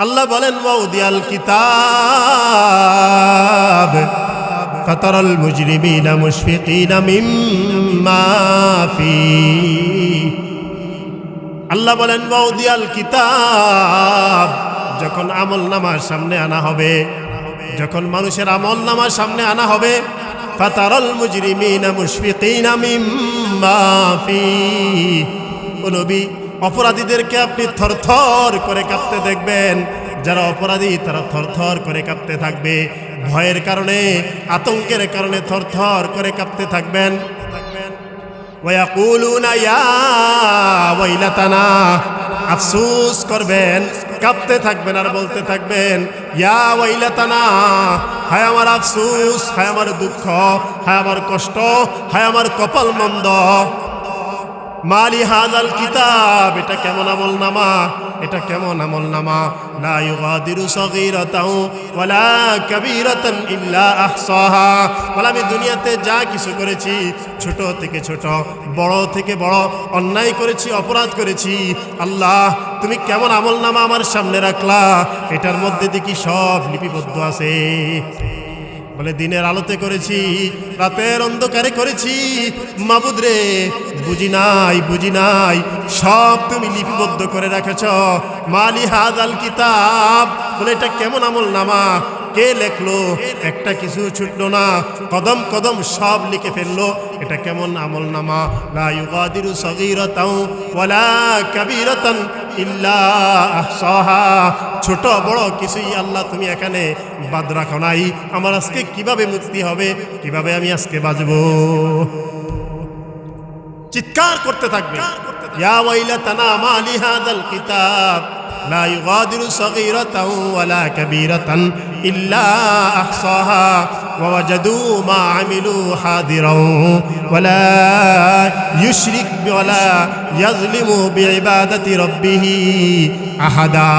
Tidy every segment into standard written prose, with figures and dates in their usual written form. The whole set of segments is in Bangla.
আল্লাহ বলেন ওয়াউদিয়াল কিতাব ফাতারাল মুজরিমিনা মুশফিকিনা মিম্মা ফি। আল্লাহ বলেন ওয়াউদিয়াল কিতাব, যখন আমলনামার সামনে আনা হবে, যখন মানুষের আমলনামার সামনে আনা হবে, ফাতারাল মুজরিমিনা মুশফিকিনা মিম্মা ফি। ও নবী, অপরাধীদেরকে আপনি থরথর করে কাঁপতে দেখবেন। যারা অপরাধী তারা থরথর করে কাঁপতে থাকবে, ভয়ের কারণে, আতঙ্কের কারণে থরথর করে কাঁপতে থাকবেন। ওয়ায়াকুলুনা ইয়া ওয়াইলাতানা, আফসোস করবেন, কাঁপতে থাকবেন আর বলতে থাকবেন ইয়া ওয়াইলাতানা, হায় আমার আফসোস, হায় আমার দুঃখ, হায় আমার কষ্ট, হায় আমার কপাল মন্দ। মালি হাযাল কিতাব, এটা কেমন আমলনামা, এটা কেমন আমলনামা। লা ইউগাদিরু সগীরাতাও ওয়ালা কাবীরাতান ইল্লা আহসাহা। বলে আমি দুনিয়াতে যা কিছু করেছি, ছোট থেকে ছোট, বড় থেকে বড় অন্যায় করেছি, অপরাধ করেছি, আল্লাহ তুমি কেমন আমলনামা আমার সামনে রাখলা, এটার মধ্যে দেখি সব লিপিবদ্ধ আছে। বলে দিনের আলোতে করেছি, রাতের অন্ধকারে করেছি, মাবুদ রে বুঝি নাই, বুঝি নাই, সব তুমি লিপিবদ্ধ করে রেখেছ। মালি হাযাল কিতাব, বলে এটা কেমন আমলনামা, কে লেখলো, একটা কিছু ছুটলো না, কদম কদম সব লিখে ফেললো, এটা কেমন আমলনামা। লা ইউগাদিরু সগীরাতাও ওয়ালা কাবীরাতান ইল্লা আহসাহা। ছোট বড় কিছুই আল্লাহ তুমি এখানে বাদ রাখো নাই। আমার আজকে কিভাবে মুক্তি হবে, কিভাবে আমি আজকে বাঁচবো। চিৎকার করতে থাকবে, ইয়া ওয়াইলাতানা মা লিহাযাল কিতাব লা ইউগাদিরু সগীরাতাও ওয়ালা কাবীরাতান ইল্লা আহসাহা ওয়া ওয়াজাদু মা আমিলু হাদিরাও ওয়ালা ইউশরিক ওয়ালা ইয়াজলিমু বিইবাদাতি রাব্বিহি আহাদা।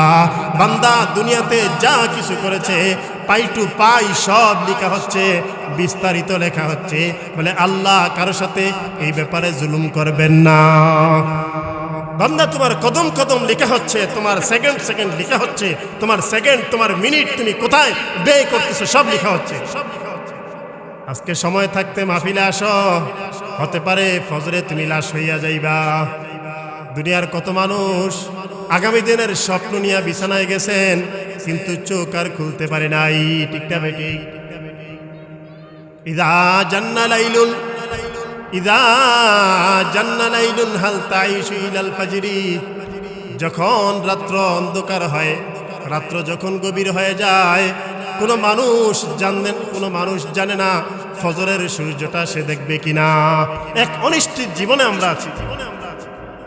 বান্দা দুনিয়াতে যা কিছু করেছে পাই টু পাই সব লেখা হচ্ছে, বিস্তারিত লেখা হচ্ছে। বলে আল্লাহ কারোর সাথে এই ব্যাপারে জুলুম করবেন না। বান্দা তোমার কদম কদম লেখা হচ্ছে, তোমার সেকেন্ড সেকেন্ড লেখা হচ্ছে, তোমার সেকেন্ড, তোমার মিনিট তুমি কোথায় ব্যয় করতেছো সব লেখা হচ্ছে। আজকে সময় থাকতে মাহফিলে আসো, হতে পারে ফজরে তুমি লাশ হইয়া যাইবা। দুনিয়ার কত মানুষ আগামী দিনের স্বপ্ন নিয়ে বিছানায় গেছেন, কিন্তু চোখ আর খুলতে পারে নাই। ঠিকটা বেটি? ইযা জান্না লাইলুন, ইযা জান্না লাইলুন হাল তাইশু ইলাল ফাজরি। যখন রাত্র অন্ধকার হয়, রাত্র যখন গভীর হয়ে যায়, কোনো মানুষ জানে না ফজরের সূর্যটা সে দেখবে কিনা। এক অনিশ্চিত জীবনে আমরা আছি।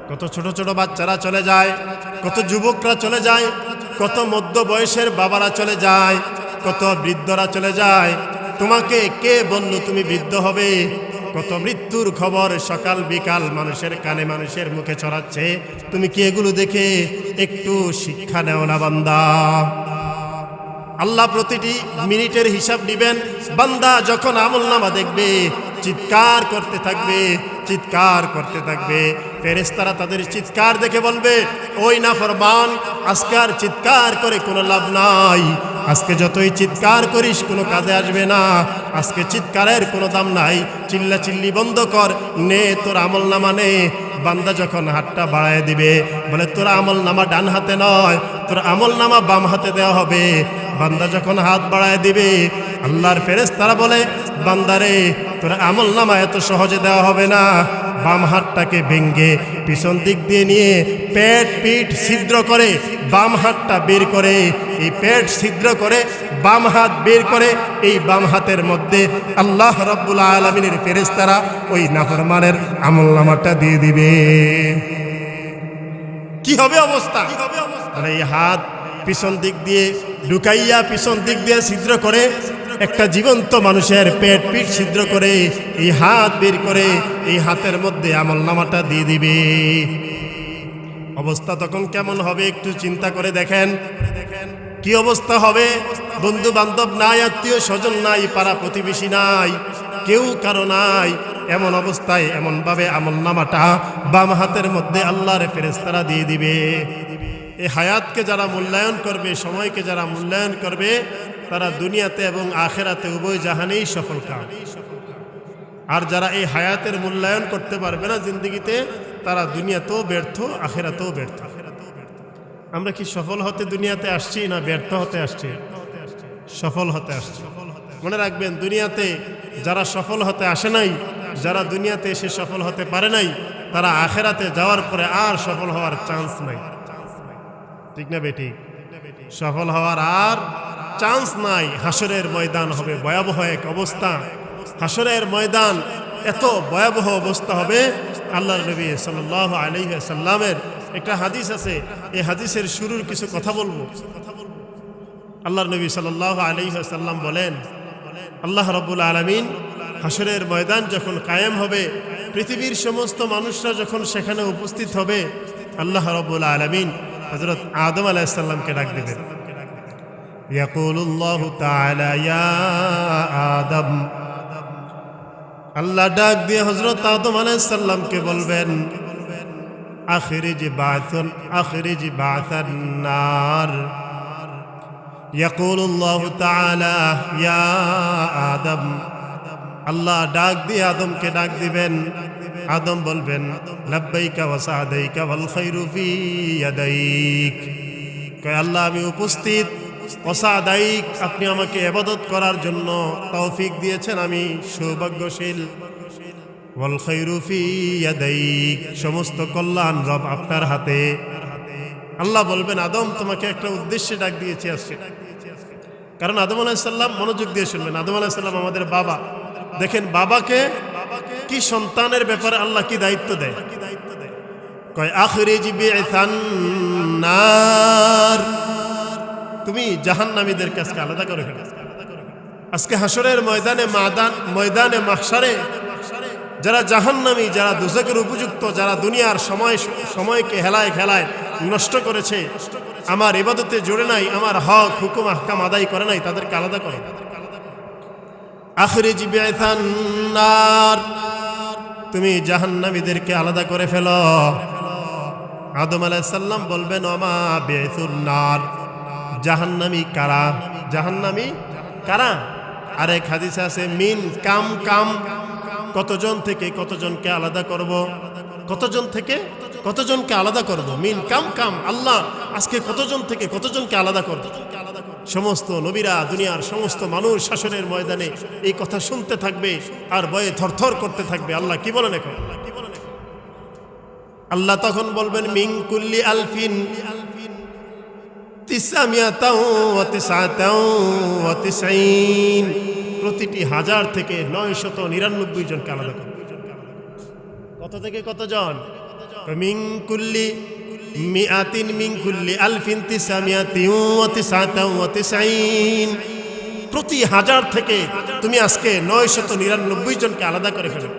কত ছোট ছোট বাচ্চারা চলে যায়, কত যুবকরা চলে যায়, কত মধ্য বয়সের বাবারা চলে যায়, কত বৃদ্ধরা চলে যায়। তোমাকে কে বলল তুমি বৃদ্ধ হবে? কত মৃত্যুর খবর সকাল বিকাল মানুষের কানে, মানুষের মুখে ছড়াচ্ছে। তুমি কি এগুলো দেখে একটু শিক্ষা নেও না বান্দা? আল্লাহ প্রতিটি মিনিটের হিসাব দিবেন। বান্দা যখন আমলনামা দেখবে চিৎকার করতে থাকবে, চিৎকার করতে থাকবে। ফেরেশতারা তাদের চিৎকার দেখে বলবে, ওই নাফরমান, আজকে আর চিৎকার করে কোনো লাভ নাই। আজকে যতই চিৎকার করিস কোনো কাজে আসবে না। আজকে চিৎকারের কোনো দাম নাই। চিল্লা চিল্লি বন্ধ কর, নে তোর আমলনামা নে। বান্দা যখন হাতটা বাড়ায় দিবে, বলে তোর আমলনামা ডান হাতে নয়, তোর আমলনামা বাম হাতে দেওয়া হবে। বান্দা যখন হাত বাড়ায় দিবে, আল্লাহর ফেরেশতারা বলে, বান্দারে তোর আমলনামা এত সহজে দেওয়া হবে না। বাম হাতটাকে ভেঙ্গে পিছন দিক দিয়ে নিয়ে পেট পিঠ ছিদ্র করে বাম হাতটা বের করে, এই পেট ছিদ্র করে বাম হাত বের করে, এই বাম হাতের মধ্যে আল্লাহ রাব্বুল আলামিনের ফেরেশতারা ওই নাফরমানের আমলনামাটা দিয়ে দিবে। কি হবে অবস্থা? মানে এই হাত পিছন দিক দিয়ে ঢুকাইয়া পিছন দিক দিয়ে ছিদ্র করে একটা জীবন্ত মানুষের পেট পিঠ ছিদ্র করে এই হাত বের করে এই হাতের মধ্যে আমলনামাটা দিয়ে দিবে। অবস্থা তখন কেমন হবে একটু চিন্তা করে দেখেন। কি অবস্থা হবে? বন্ধু বান্ধব নাই, আত্মীয় স্বজন নাই, পাড়া প্রতিবেশী নাই, কেউ কারো নাই। এমন অবস্থায় এমনভাবে আমলনামাটা বাম হাতের মধ্যে আল্লাহর ফেরেশতারা দিয়ে দিবে। এই হায়াতকে যারা মূল্যায়ন করবে, সময়কে যারা মূল্যায়ন করবে, তারা দুনিয়াতে এবং আখেরাতে উভয় জাহানেই সফল কাম। আর যারা এই হায়াতের মূল্যায়ন করতে পারবে না জিন্দগিতে, তারা দুনিয়াতেও ব্যর্থ, আখেরাতেও ব্যর্থ। আমরা কি সফল হতে দুনিয়াতে আসছি না ব্যর্থ হতে আসছি? সফল হতে আসছি। মনে রাখবেন, দুনিয়াতে যারা সফল হতে আসে নাই, যারা দুনিয়াতে এসে সফল হতে পারে নাই, তারা আখেরাতে যাওয়ার পরে আর সফল হওয়ার চান্স নাই। ঠিক না বেটি? সফল হওয়ার আর চান্স নাই। হাসরের ময়দান হবে ভয়াবহ এক অবস্থা। হাসরের ময়দান এত ভয়াবহ অবস্থা হবে। আল্লাহর নবী সাল্লাল্লাহু আলাইহি ওয়াসাল্লামের একটা হাদিস আছে, এই হাদিসের শুরুর কিছু কথা বলবো। আল্লাহর নবী সাল্লাল্লাহু আলাইহি ওয়াসাল্লাম বলেন, আল্লাহ রাব্বুল আলামিন হাসরের ময়দান যখন কায়েম হবে, পৃথিবীর সমস্ত মানুষরা যখন সেখানে উপস্থিত হবে, আল্লাহ রাব্বুল আলামিন হযরত আদম আলাইহিস সালামকে ডাক দিবেন। ইয়াকুলুল্লাহু তাআলা ইয়া আদম, আল্লাহ ডাক দিয়ে হযরত আদম আলাইহিস সালামকে বলবেন, আখরিজ বা'থান নার। ইয়াকুলুল্লাহু তাআলা ইয়া আদম, আল্লাহ ডাক দিয়ে আদমকে ডাক দিবেন। আদম বলবেন, লাব্বাইকা ওয়া সা'দাইকা ওয়াল খায়রু ফি ইয়াদাইক। কয় আল্লাহ, আমি উপস্থিত, ওয়া সা'দাইক, আপনি আমাকে ইবাদত করার জন্য তৌফিক দিয়েছেন, আমি সৌভাগ্যশীল। ওয়াল খায়রু ফি ইয়াদাইক, সমস্ত কল্যাণ রব আপনার হাতে। আল্লাহ বলবেন, আদম, তোমাকে একটা উদ্দেশ্যে ডাক দিয়েছি আজকে। কারণ আদম আলাইহিস সালাম, মনোযোগ দিয়ে শুনবেন, আদম আলাইহিস সালাম আমাদের বাবা। দেখেন বাবাকে কি সন্তানের ব্যাপারে আল্লাহ কি দায়িত্ব দেয়। কয় আখরিজ বি'থান নার, তুমি জাহান্নামীদের কাছে আলাদা করে ফেলো। আজকে হাসরের ময়দানে মাহশারে যারা জাহান্নামী, যারা দুজকের উপযুক্ত, যারা দুনিয়ার সময়কে হেলায় খেলায় নষ্ট করেছে, আমার ইবাদতে জুড়ে নাই, আমার হক হুকুম আহকাম আদায় করে নাই, তাদেরকে আলাদা করো। আখরিজ বি'থান নার, তুমি জাহান্নামীদেরকে আলাদা করে ফেলো। আদম আলাইহিস সালাম বলবেন, ওমা বি'থুন নার, জাহান্নামী কারা? জাহান্নামী কারা? আরেক হাদিসে আছে, মিন কাম কাম, কতজন থেকে কতজনকে আলাদা করব, কতজন থেকে কতজনকে আলাদা করব। মিন কাম কাম, আল্লাহ আজকে কতজন থেকে কতজনকে আলাদা করব। সমস্ত নবীরা, দুনিয়ার সমস্ত মানুষ হাসরের ময়দানে এই কথা শুনতে থাকবে আর ভয়ে থরথর করতে থাকবে। আল্লাহ কি বলেন এখন? আল্লাহ তখন বলবেন, মিন কুল্লি আলফিন তিসআমিয়াতাও ওয়া তিসআতাও ওয়া তিসঈন, প্রতিটি হাজার থেকে 999 জনকে আলাদা করবে। কত থেকে কতজন? মিন কুল্লি মিআতিন মিন কুল্লি আলফিন তিসআমিয়াতিন ওয়া তিসআতাও ওয়া তিসঈন, প্রতি হাজার থেকে তুমি আজকে 999 জনকে আলাদা করে ফেলো।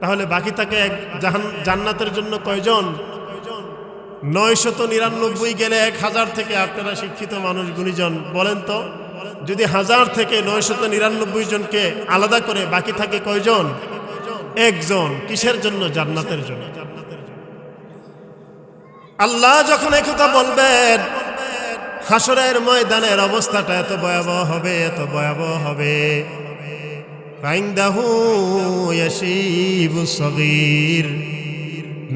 তাহলে বাকি থাকে জান্নাতের জন্য কয়জন? 999 গেলে 1000 থেকে, আপনারা শিক্ষিত মানুষ, গুণীজন, বলেন তো, যদি 1000 থেকে 999 জনকে আলাদা করে বাকি থাকে কয়জন? একজন। কিসের জন্য? জান্নাতের জন্য। আল্লাহ যখন একথা বলবেন, হাসরের ময়দানের অবস্থাটা এত ভয়াবহ হবে, এত ভয়াবহ হবে। ফাইন্দাহু ইয়াশিবুস সগীর,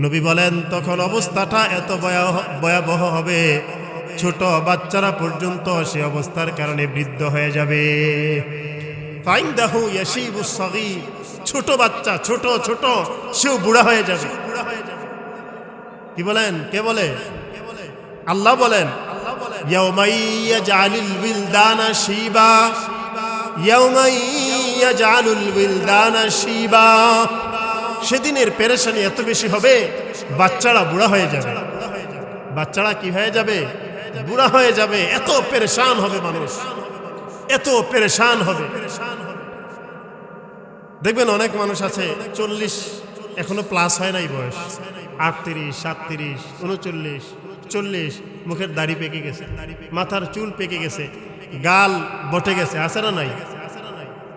নবী বলেন তখন অবস্থাটা এত ভয়াবহ হবে, ছোট বাচ্চারা পর্যন্ত সে অবস্থার কারণে বৃদ্ধ হয়ে যাবে। ফাইন্দাহু ইয়াশিবুস সগীর, ছোট বাচ্চা, ছোট ছোট, সেও বুড়া হয়ে যাবে। কি বলেন? কে বলে? আল্লাহ বলেন, ইয়াউমাই ইয়াজআলুল বিলদানা শিবা, ইয়াউমাই ইয়াজআলুল বিলদানা শিবা, সেদিনের পেরেশানি এত বেশি হবে, বাচ্চারা বুড়া হয়ে যাবে। বাচ্চারা কি হয়ে যাবে? বুড়া হয়ে যাবে। এত পেরেশান হবে মানুষ, এত পেরেশান হবে। দেখবেন অনেক মানুষ আছে 40 এখনো প্লাস হয় নাই বয়স, 38, 37, 39, 40, মুখের দাড়ি পেকে গেছে, মাথার চুল পেকে গেছে, গাল বটে গেছে, আছে না নাই?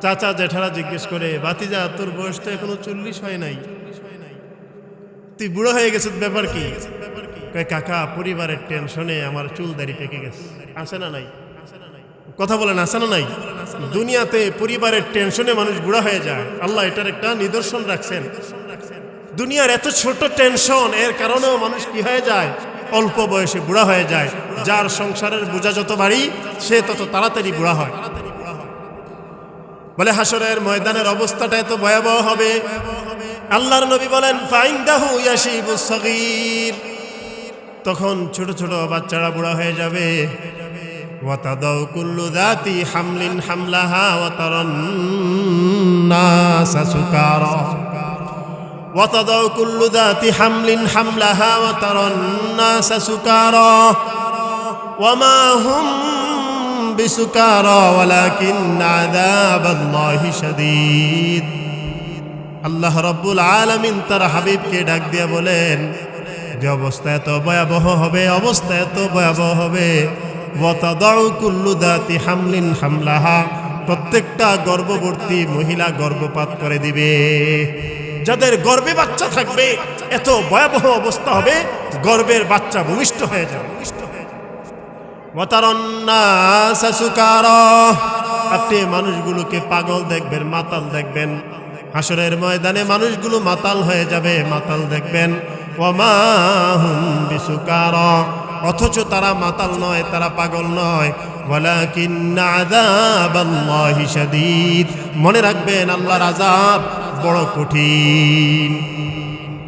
চাচা জেঠারা জিজ্ঞেস করে, ভাতিজা তোর বয়স তো এখনো 40 হয় নাই, তুই বুড়ো হয়ে গেছিস, ব্যাপার কি? কয় কাকা পরিবারের টেনশনে আমার চুল দাড়ি পেকে গেছে। আছে না নাই? কথা বলেন আছে না নাই? দুনিয়াতে পরিবারের টেনশনে মানুষ বুড়া হয়ে যায়। আল্লাহ এটার একটা নিদর্শন রাখছেন। দুনিয়ার এত ছোট টেনশন, এর কারণেও মানুষ কি হয়ে যায়? অল্প বয়সে বুড়া হয়ে যায়। যার সংসারের বোঝা যত ভারী সে তত তাড়াতাড়ি বুড়া হয়। বলে হাসরের ময়দানের অবস্থাটা এত ভয়াবহ হবে। আল্লাহর নবী বলেন ফাইন্দাহু ইয়াশিবুস সাগীর, তখন ছোট ছোট বাচ্চারা বুড়া হয়ে যাবে। ওয়াতাদাউ কুল্লু যাতি হামলিন হামলাহা ওয়া তারান নাসা সুকারা, ওয়াতাদাউ কুল্লু যাতি হামলিন হামলাহা ওয়া তারান নাসা সুকারা ওয়া মা হুম বিসুকারা ওয়ালাকিন্না আযাবাল্লাহি শাদীদ। আল্লাহ রাব্বুল আলামিন তার হাবিবকে ডাক দিয়ে বলেন যে অবস্থা এত ভয়াবহ হবে, অবস্থা এত ভয়াবহ হবে। ওয়াতাদাউ কুল্লু যাতি হামলিন হামলাহা, প্রত্যেকটা গর্ভবতী মহিলা গর্ভপাত করে দিবে। যাদের গর্ভে বাচ্চা থাকবে এত ভয়াবহ অবস্থা হবে, গর্ভের বাচ্চা ভূমিষ্ঠ হয়ে যাবে। ওয়া তারান নাসা সুকারা, আপনি মানুষগুলোকে পাগল দেখবেন, মাতাল দেখবেন। হাসরের ময়দানে মানুষগুলো মাতাল হয়ে যাবে, মাতাল দেখবেন। ওয়া মা হুম বিসুকারা, অথচ তারা মাতাল নয়, তারা পাগল নয়। ওয়ালাকিন্না আযাবাল্লাহি শাদীদ, মনে রাখবেন আল্লাহর আযাব বড় কঠিন।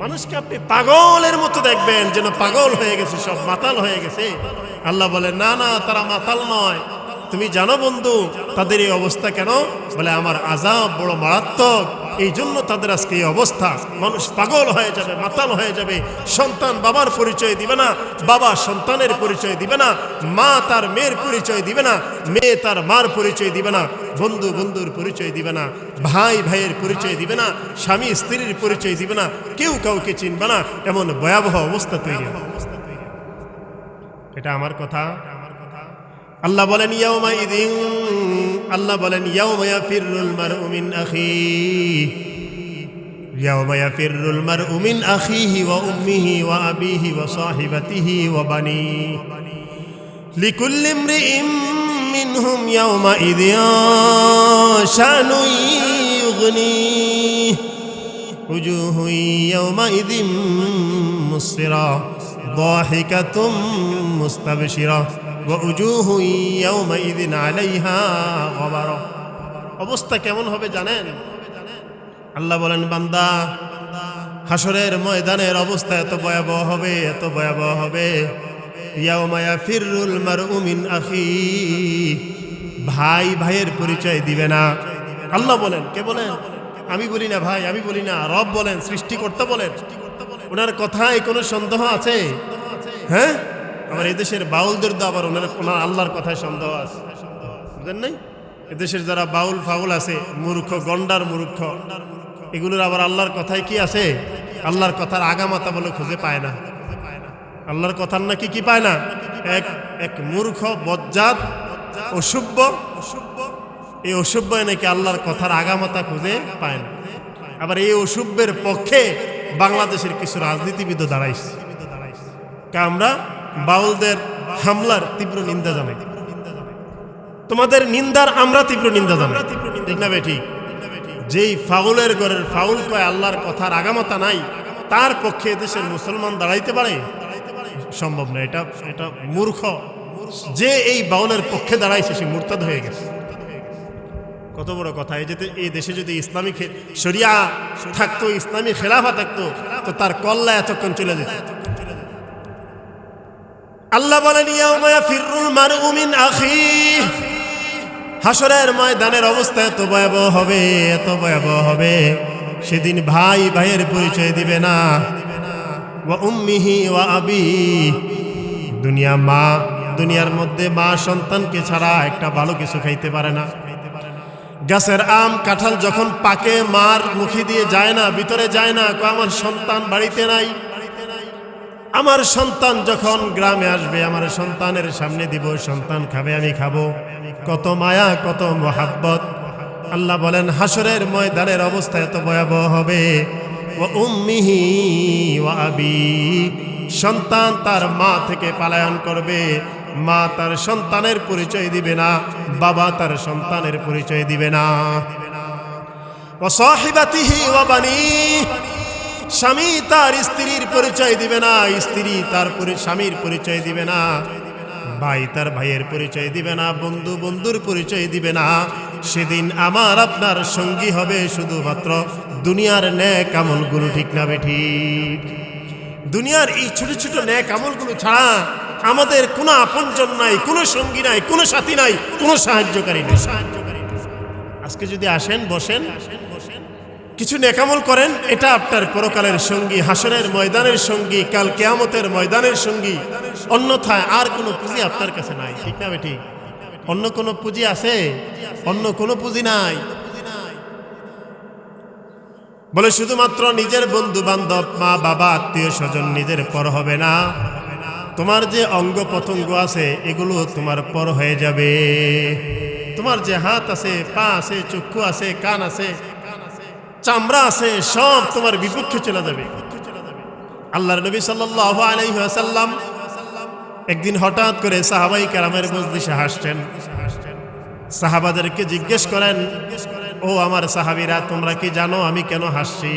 মানুষকে আপনি পাগলের মতো দেখবেন, যেন পাগল হয়ে গেছে, সব মাতাল হয়ে গেছে। আল্লাহ বলে না না, তারা মাতাল নয়। তুমি জানো বন্ধু তাদের এই অবস্থা কেন? বলে আমার আযাব বড় মারাত্মক, এই জন্য তাদের আজকে এই অবস্থা। মানুষ পাগল হয়ে যাবে, মাতাল হয়ে যাবে। সন্তান বাবার পরিচয় দিবে না, বাবা সন্তানের পরিচয় দিবে না, মা তার মেয়ের পরিচয় দিবে না, মেয়ে তার মার পরিচয় দিবে না, বন্ধু বন্ধুর পরিচয় দিবে না, ভাই ভাইয়ের পরিচয় দিবে না, স্বামী স্ত্রীর পরিচয় দিবে না, কেউ কাউকে চিনবে না। এমন ভয়াবহ অবস্থা তৈরি হবে। এটা আমার কথা। আল্লাহ বলেন ইয়াউমা ইদিন, আল্লাহ বলেন ইয়াউমা ইয়াফিরুল মারউ মিন আখিহি, ইয়াউমা ইয়াফিরুল মারউ মিন আখিহি ওয়া উম্মিহি ওয়া আবিহি ওয়া সাহিবাতিহি ওয়া বানিহি লিকুল্লি ইমরিইম মিনহুম ইয়াউমা ইদিন শানুন ইউগনিহি উজুহুন ইয়াউমা ইদিন মুসফিরা দাহিকাতুম মুস্তাবশিরা ওয়া উজুহুন ইয়াউমাইযিন আলাইহা গবারা। অবস্থা কেমন হবে জানেন? আল্লাহ বলেন বান্দা হাসরের ময়দানের অবস্থা এত ভয়াবহ হবে, এত ভয়াবহ হবে। ইয়াউমা ইয়াফিরুল মারউ মিন আখিহি, ভাই ভাইয়ের পরিচয় দিবে না। আল্লাহ বলেন, কে বলেন? আমি বলি না ভাই, আমি বলি না, রব বলেন, সৃষ্টিকর্তা বলেন। ওনার কথায় কোনো সন্দেহ আছে? হ্যাঁ, আবার এদেশের বাউলদের তো আবার ওনার আল্লাহর কথায় সন্দেহ আছে, বুঝলেন নাই? এদেশের যারা বাউল ফাউল আছে, মূর্খ গন্ডার মূর্খ, এগুলোর আবার আল্লাহর কথায় কি আছে? আল্লাহর কথার আগামাতা বলে খুঁজে পায় না। আল্লাহর কথার নাকি কি পায় না? এক মূর্খ বজ্জাত অসভ্য, এই অসভ্য নাকি আল্লাহর কথার আগামাতা খুঁজে পায় না। আবার এই অসভ্যের পক্ষে বাংলাদেশের কিছু রাজনীতিবিদ দাঁড়াইছে। আমরা বাউলদের হামলার তীব্র নিন্দা জানাই, তোমাদের নিন্দার আমরা তীব্র নিন্দা জানাই, ঠিক না বেঠিক? যেই ফাউলের ঘরের ফাউল কয় আল্লাহর কথার আগামাতা নাই, তার পক্ষে দেশের মুসলমান দাঁড়াইতে পারে? সম্ভব না। এটা মূর্খ। যে এই বাউলের পক্ষে দাঁড়াইছে সে মুরতাদ হয়ে গেছে। কত বড় কথা! এই দেশে যদি ইসলামী শরিয়া থাকতো, ইসলামী খেলাফা থাকতো, তো তার কল্লা এতক্ষণ চলে যেত। আল্লাহ বলেন ইয়াউমা ইয়াফিরুল মারউ মিন আখিহি, হাসরের ময়দানের অবস্থা এত ভয়াবহ হবে, এত ভয়াবহ হবে। সেদিন ভাই ভাইয়ের পরিচয় দিবে না। ওয়া উম্মিহি ওয়া আবিহি, দুনিয়ার মধ্যে মা সন্তানকে ছাড়া একটা ভালো কিছু খাইতে পারে না। গাছের আম কাঁঠাল যখন পাকে মার মুখে দিয়ে যায় না, ভিতরে যায় না, আমার সন্তান বাড়িতে নাই। আমার সন্তান যখন গ্রামে আসবে, আমার সন্তানের সামনে দিব, সন্তান খাবে, আমি খাবো। কত মায়া, কত মোহাব্বত। আল্লাহ বলেন হাসরের ময়দানের অবস্থা এত ভয়াবহ হবে। ওয়া উম্মিহি ওয়া আবিহি, সন্তান তার মা থেকে পলায়ন করবে, মা তার সন্তানের পরিচয় দিবে না, বাবা তার সন্তানের পরিচয় দিবে না। ওয়া সাহিবাতিহি ওয়া বানিহি, স্বামী তার স্ত্রীর পরিচয় দিবে না, স্ত্রী তার স্বামীর পরিচয় দিবে না, ভাই তার ভাইয়ের পরিচয় দিবে না, বন্ধু বন্ধুর পরিচয় দিবে না। সেদিন আমার আপনার সঙ্গী হবে শুধুমাত্র দুনিয়ার নেক আমলগুলো, ঠিক না বেঠিক? দুনিয়ার এই ছোট ছোট নেক আমলগুলো ছাড়া আমাদের কোনো আপনজন নাই, কোনো সঙ্গী নাই, কোনো সাথী নাই, কোনো সাহায্যকারী নেই। আজকে যদি আসেন, বসেন, কিছু নেকামল করেন, এটা আপনার পরকালের সঙ্গী, হাসরের ময়দানের সঙ্গী, কাল কিয়ামতের ময়দানের সঙ্গী। অন্যথায় আর কোনো পুঁজি আপনার কাছে নাই, ঠিক না বেটি? অন্য কোনো পুঁজি আছে? অন্য কোনো পুঁজি নাই। বলে শুধুমাত্র নিজের বন্ধু বান্ধব, মা বাবা, আত্মীয় স্বজন নিজের পর হবে না। তোমার যে অঙ্গ প্রত্যঙ্গ আছে এগুলো তোমার পর হয়ে যাবে। তোমার যে হাত আছে, পা আছে, চক্ষু আছে, কান আছে, চামড়া আছে, সব তোমার বিপক্ষে চলে যাবে। আল্লাহর নবী সাল্লাল্লাহু আলাইহি ওয়াসাল্লাম একদিন হঠাৎ করে সাহাবাই কেরামের মজলিসে হাসছেন। সাহাবাদেরকে জিজ্ঞেস করেন, ও আমার সাহাবীরা, তোমরা কি জানো আমি কেন হাসছি?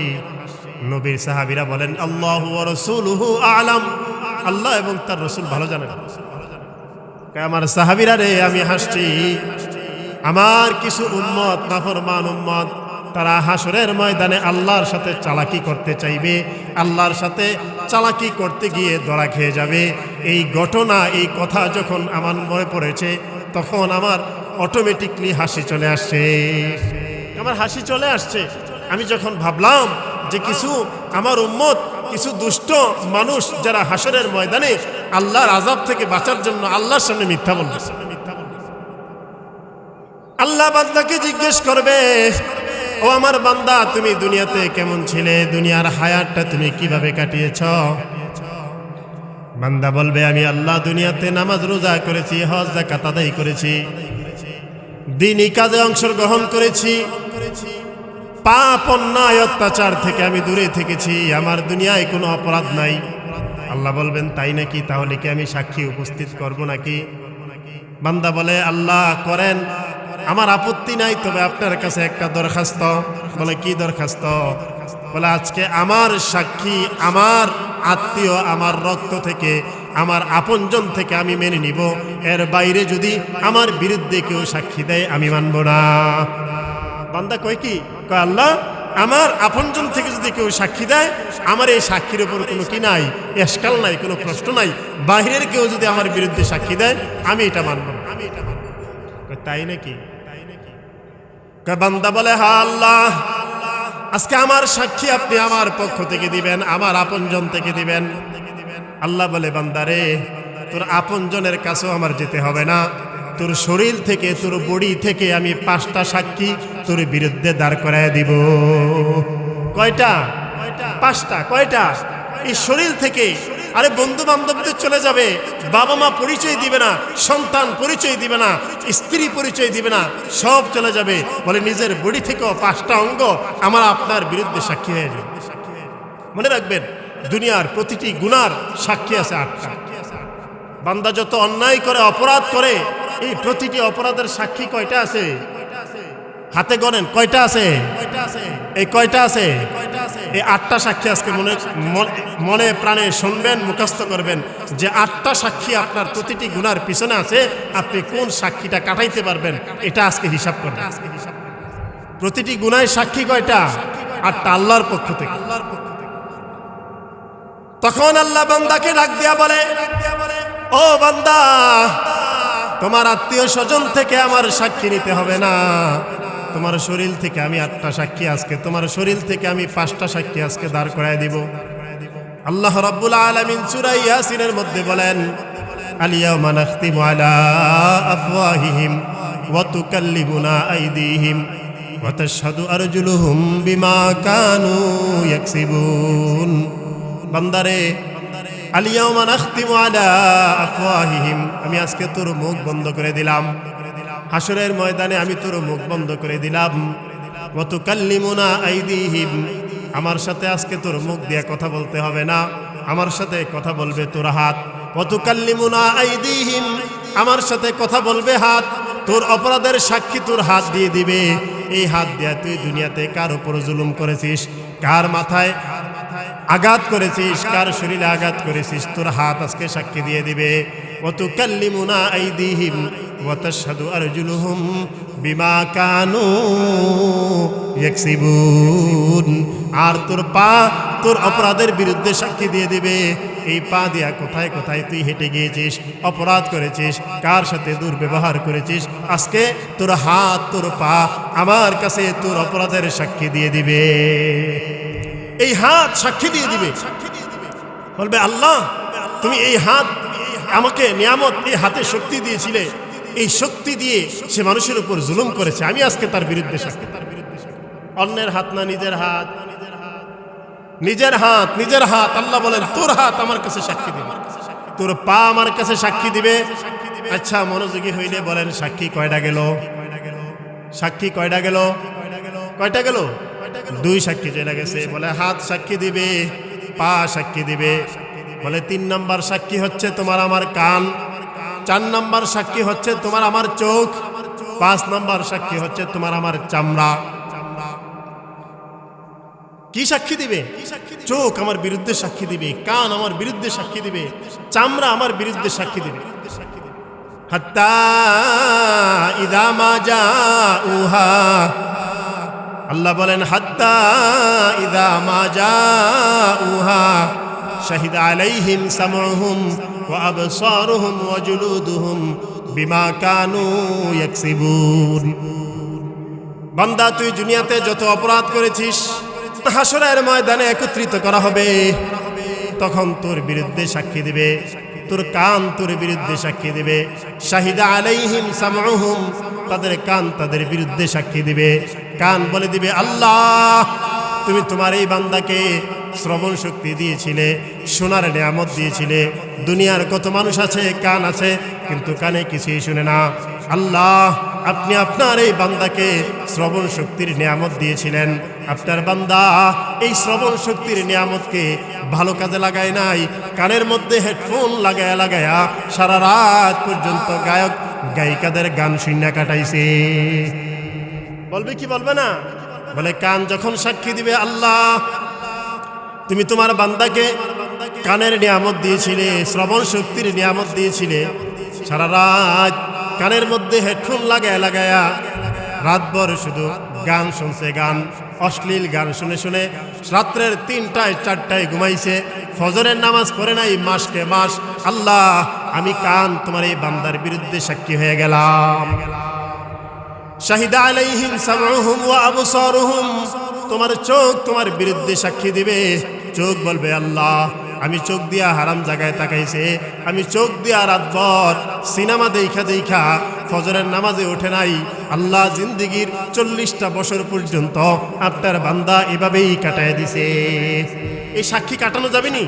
নবীর সাহাবীরা বলেন, আল্লাহু ওয়া রাসূলুহু আ'লাম, আল্লাহ এবং তার রাসূল ভালো জানেন। আমার সাহাবীরা রে, আমি হাসছি, আমার কিছু উম্মত, নাফরমান উম্মত, তারা হাসরের ময়দানে আল্লাহর সাথে চালাকি করতে চাইবে, আল্লাহর সাথে চালাকি করতে গিয়ে ধরা খেয়ে যাবে। এই ঘটনা, এই কথা যখন আমার মনে পড়েছে, তখন আমার অটোমেটিকলি হাসি চলে আসছে, আমার হাসি চলে আসছে। আমি যখন ভাবলাম যে কিছু আমার উম্মত, কিছু দুষ্ট মানুষ যারা হাসরের ময়দানে আল্লাহর আযাব থেকে বাঁচার জন্য আল্লাহর সামনে মিথ্যা বলবে, আল্লাহ বান্দাকে জিজ্ঞেস করবে, ও আমার বান্দা, তুমি দুনিয়াতে কেমন ছিলে? দুনিয়ার হায়াতটা তুমি কিভাবে কাটিয়েছ? বান্দা বলবে, আমি আল্লাহ দুনিয়াতে নামাজ রোজা করেছি, হজ যাকাত আদায় করেছি, দ্বীনি কাজে অংশগ্রহণ করেছি, পাপ অন্যায় অত্যাচার থেকে আমি দূরে থেকেছি, আমার দুনিয়ায় কোনো অপরাধ নাই। আল্লাহ বলবেন, তাই নাকি? তাহলে কি আমি সাক্ষী উপস্থিত করব নাকি? বান্দা বলে, আল্লাহ করেন, আমার আপত্তি নাই, তবে আপনার কাছে একটা দরখাস্ত। বলে, কি দরখাস্ত? বলে, আজকে আমার সাক্ষী আমার আত্মীয়, আমার রক্ত থেকে, আমার আপনজন থেকে আমি মেনে নিব, এর বাইরে যদি আমার বিরুদ্ধে কেউ সাক্ষী দেয় আমি মানব না। বান্দা কয় কি? কয়, আল্লাহ আমার আপনজন থেকে যদি কেউ সাক্ষী দেয়, আমার এই সাক্ষীর উপর কোনো কি নাই, এশকাল নাই, কোনো প্রশ্ন নাই, বাহিরের কেউ যদি আমার বিরুদ্ধে সাক্ষী দেয় আমি এটা মানব না। তাই নাকি? বান্দা বলে, হ্যাঁ আল্লাহ, আজকে আমার সাক্ষী আপনি আমার পক্ষ থেকে দিবেন, আমার আপনজন থেকে দিবেন। আল্লাহ বলে, বান্দারে, তোর আপনজনের কাছেও আমার যেতে হবে না, তোর শরীর থেকে, তোর বডি থেকে আমি 5টা সাক্ষী তোর বিরুদ্ধে দাঁড় করায় দিব। কয়টা? 5টা। কয়টা? এই শরীর থেকে। আরে বন্ধু বান্ধবদের চলে যাবে, বাবা মা পরিচয় দিবে না, সন্তান পরিচয় দিবে না, স্ত্রী পরিচয় দিবে না, সব চলে যাবে। বলে, নিজের বডি থেকেও 5টা অঙ্গ আমার আপনার বিরুদ্ধে সাক্ষী হয়ে যাবে। মনে রাখবেন, দুনিয়ার প্রতিটি গুনার সাক্ষী আছে 8টা। বান্দা যত অন্যায় করে, অপরাধ করে, এই প্রতিটি অপরাধের সাক্ষী কয়টা আছে? হাতে গণেন, কয়টা আছে? এই কয়টা আছে? এই 8টা সাক্ষী আজকে মনে প্রাণে শুনবেন, মুখস্থ করবেন যে 8টা সাক্ষী আপনার প্রতিটি গুনার পিছনে আছে। আপনি কোন সাক্ষীটা কাটাইতে পারবেন এটা আজকে হিসাব করবেন। প্রতিটি গুনায় সাক্ষী কয়টা? 8টা, আল্লাহর পক্ষ থেকে। তখন আল্লাহ বান্দাকে ডাক দিয়া বলে, ও বান্দা, তোমার আত্মীয় স্বজন থেকে আমার সাক্ষী নিতে হবে না, তোমার শরীর থেকে আমি 8টা সাক্ষী আজকে, তোমার শরীর থেকে আমি 5টা সাক্ষী আজকে দাঁড় করায় দিব। আল্লাহ রাব্বুল আলামিন সূরা ইয়াসিনের মধ্যে বলেন, আল-ইয়াওমা নাখতিমু আলা আফওয়াহিহিম ওয়া তুকাল্লিমুনা আইদিহিম ওয়া তাশহাদু আরজুলুহুম বিমা কানু ইয়াকসিবুন। বান্দারে, আল-ইয়াওমা নাখতিমু আলা আফওয়াহিহিম, আমি আজকে তোর মুখ বন্ধ করে দিলাম, হাসরের ময়দানে আমি তোর মুখ বন্ধ করে দিলাম। ওয়া তুকাল্লিমুনা আইদিহিম, আমার সাথে আজকে তোর মুখ দিয়ে কথা বলতে হবে না, আমার সাথে কথা বলবে তোর হাত, ওয়া তুকাল্লিমুনা আইদিহিম, আমার সাথে কথা বলবে হাত, তোর অপরাধের সাক্ষী তোর হাত দিয়ে দিবে। এই হাত দিয়া তুই দুনিয়াতে কার উপর জুলুম করেছিস, কার মাথায় আঘাত করেছিস, কার শরীরে আঘাত করেছিস, তোর হাত আজকে সাক্ষী দিয়ে দিবে। ওয়া তুকাল্লিমুনা আইদিহিম ওয়া তাশহাদু আরজুলুহুম বিমা কানু ইয়াকসিবুন, আর তোর পা তোর অপরাধের বিরুদ্ধে সাক্ষী দিয়ে দিবে। এই পা দিয়া কোথায় কোথায় তুই হেঁটে গিয়েছিস, অপরাধ করেছিস, কার সাথে দুর্ব্যবহার করেছিস, আজকে তোর হাত তোর পা আমার কাছে তোর অপরাধের সাক্ষী দিয়ে দিবে। এই হাত সাক্ষী দিয়ে দিবে, বলবে আল্লাহ তুমি এই হাত আমাকে নিয়ামত, এই হাতে শক্তি দিয়েছিলে, এই শক্তি দিয়ে সে মানুষের উপর জুলুম করেছে, আমি আজকে তার বিরুদ্ধে সাক্ষী। অন্যের হাত না, নিজের হাত, নিজের হাত, নিজের হাত। আল্লাহ বলেন তোর হাত আমার কাছে সাক্ষী দিবে, তোর পা আমার কাছে সাক্ষী দিবে। আচ্ছা মনোযোগী হইলে বলেন সাক্ষী কয়টা গেল? সাক্ষী কয়টা গেল? কয়টা গেল? দুই সাক্ষী চলে গেছে। বলে হাত সাক্ষী দিবে, পা সাক্ষী দিবে। বলে 3 নাম্বার সাক্ষী হচ্ছে তোমার আমার কান, 4 নাম্বার সাক্ষী হচ্ছে তোমার আমার চোখ, 5 নাম্বার সাক্ষী হচ্ছে তোমার আমার চামড়া। কি সাক্ষী দিবে? চোখ আমার বিরুদ্ধে সাক্ষী দিবে, কান আমার বিরুদ্ধে সাক্ষী দিবে, চামড়া আমার বিরুদ্ধে সাক্ষী দিবে। হাত্তা ইদা মা জাউহা, আল্লাহ বলেন হাত্তা ইদা মা জাউহা শাহিদ আলাইহিম সামউহুম ওয়া আবসারুহুম ওয়া জুলুদুহুম বিমা কানু ইয়াকসিবুন। বান্দা তুই দুনিয়াতে যত অপরাধ করেছিস হাসরের ময়দানে একত্রিত করা হবে, তখন তোর বিরুদ্ধে সাক্ষী দিবে, তোর কান তোর বিরুদ্ধে সাক্ষী দিবে। শাহিদা আলাইহিম সামউহুম, তাদের কান তাদের বিরুদ্ধে সাক্ষী দিবে। কান বলে দিবে আল্লাহ তুমি তোমার এই বান্দাকে শ্রবণ শক্তি দিয়েছিলে, শোনার নিয়ামত দিয়েছিলে। দুনিয়ার কত মানুষ আছে কান আছে কিন্তু কানে কিছুই শুনে না। আল্লাহ আপনি আপনার এই বান্দাকে শ্রবণ শক্তির নিয়ামত দিয়েছিলেন, আপনার বান্দা এই শ্রবণ শক্তির নিয়ামতকে ভালো কাজে লাগায় নাই, কানের মধ্যে হেডফোন লাগায়া লাগায়া সারা রাত পর্যন্ত গায়ক গায়িকাদের গান শুনে কাটাইছে। বলবে কি বলবে না? বলে কান যখন সাক্ষী দিবে আল্লাহ তুমি তোমার বান্দাকে কানের নিয়ামত দিয়েছিলে, শ্রবণ শক্তির নিয়ামত দিয়েছিলে, সারা রাত কানের মধ্যে হেডফোন লাগায়া লাগায়া রাতভর শুধু গান শুনছে, গান অশ্লীল গান শুনে শুনে রাত্রের 3টায় 4টায় ঘুমাইছে, ফজরের নামাজ পড়ে নাই মাসকে মাস। আল্লাহ আমি কান তোমার এই বান্দার বিরুদ্ধে সাক্ষী হয়ে গেলাম। শাহিদা আলাইহিম সামউহুম ওয়া আবসারুহুম, তোমার চোখ তোমার বিরুদ্ধে সাক্ষী দিবে। চোখ বলবে আল্লাহ আমি চোখ দিয়া হারাম জায়গায় তাকাইছে, আমি চোখ দিয়া রাতভর সিনেমা দেখা দেখা ফজরের নামাজে ওঠে নাই। আল্লাহ জিন্দিগির 40টা বছর পর্যন্ত আপনার বান্দা এভাবেই কাটায় দিছে। এই সাক্ষী কাটানো যাবে নি?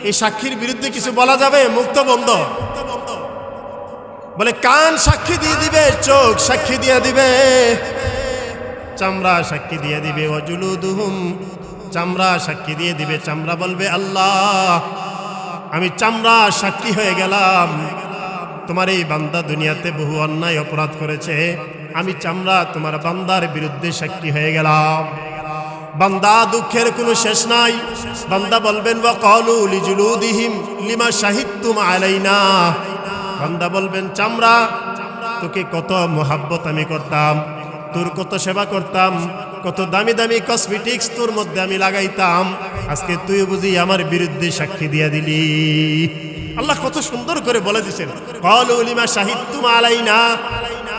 এই সাক্ষীর বিরুদ্ধে কিছু বলা যাবে? মুক্ত বন্ধ। বলে কান সাক্ষী দিয়ে দিবে, চোখ সাক্ষী দিয়ে দিবে, চামড়া সাক্ষী দিয়ে দিবে, ওয়াজুলুদুহুম, চামড়া সাক্ষী দিয়ে দিবে। চামড়া বলবে আল্লাহ আমি চামড়া সাক্ষী হয়ে গেলাম, তোমার এই বান্দা দুনিয়াতে বহু অন্যায় অপরাধ করেছে, আমি চামড়া তোমার বান্দার বিরুদ্ধে সাক্ষী হয়ে গেলাম। বান্দা দুঃখের কোনো শেষ নাই। বান্দা বলবেন ওয়া ক্বালু লিজুলুদিহিম লিমা শাহিদতুম আলাইনা, বান্দা বলবেন চামড়া তোকে কত মোহাব্বত আমি করতাম, তোর কত সেবা করতাম, কত দামি দামি কসমেটিক্স তোর মধ্যে আমি লাগাইতাম, আজকে তুই বুঝি আমার বিরুদ্ধে সাক্ষী দিয়া দিলি। আল্লাহ কত সুন্দর করে বলে দিয়েছেন ক্বালু লিমা শাহিদতুম আলাইনা,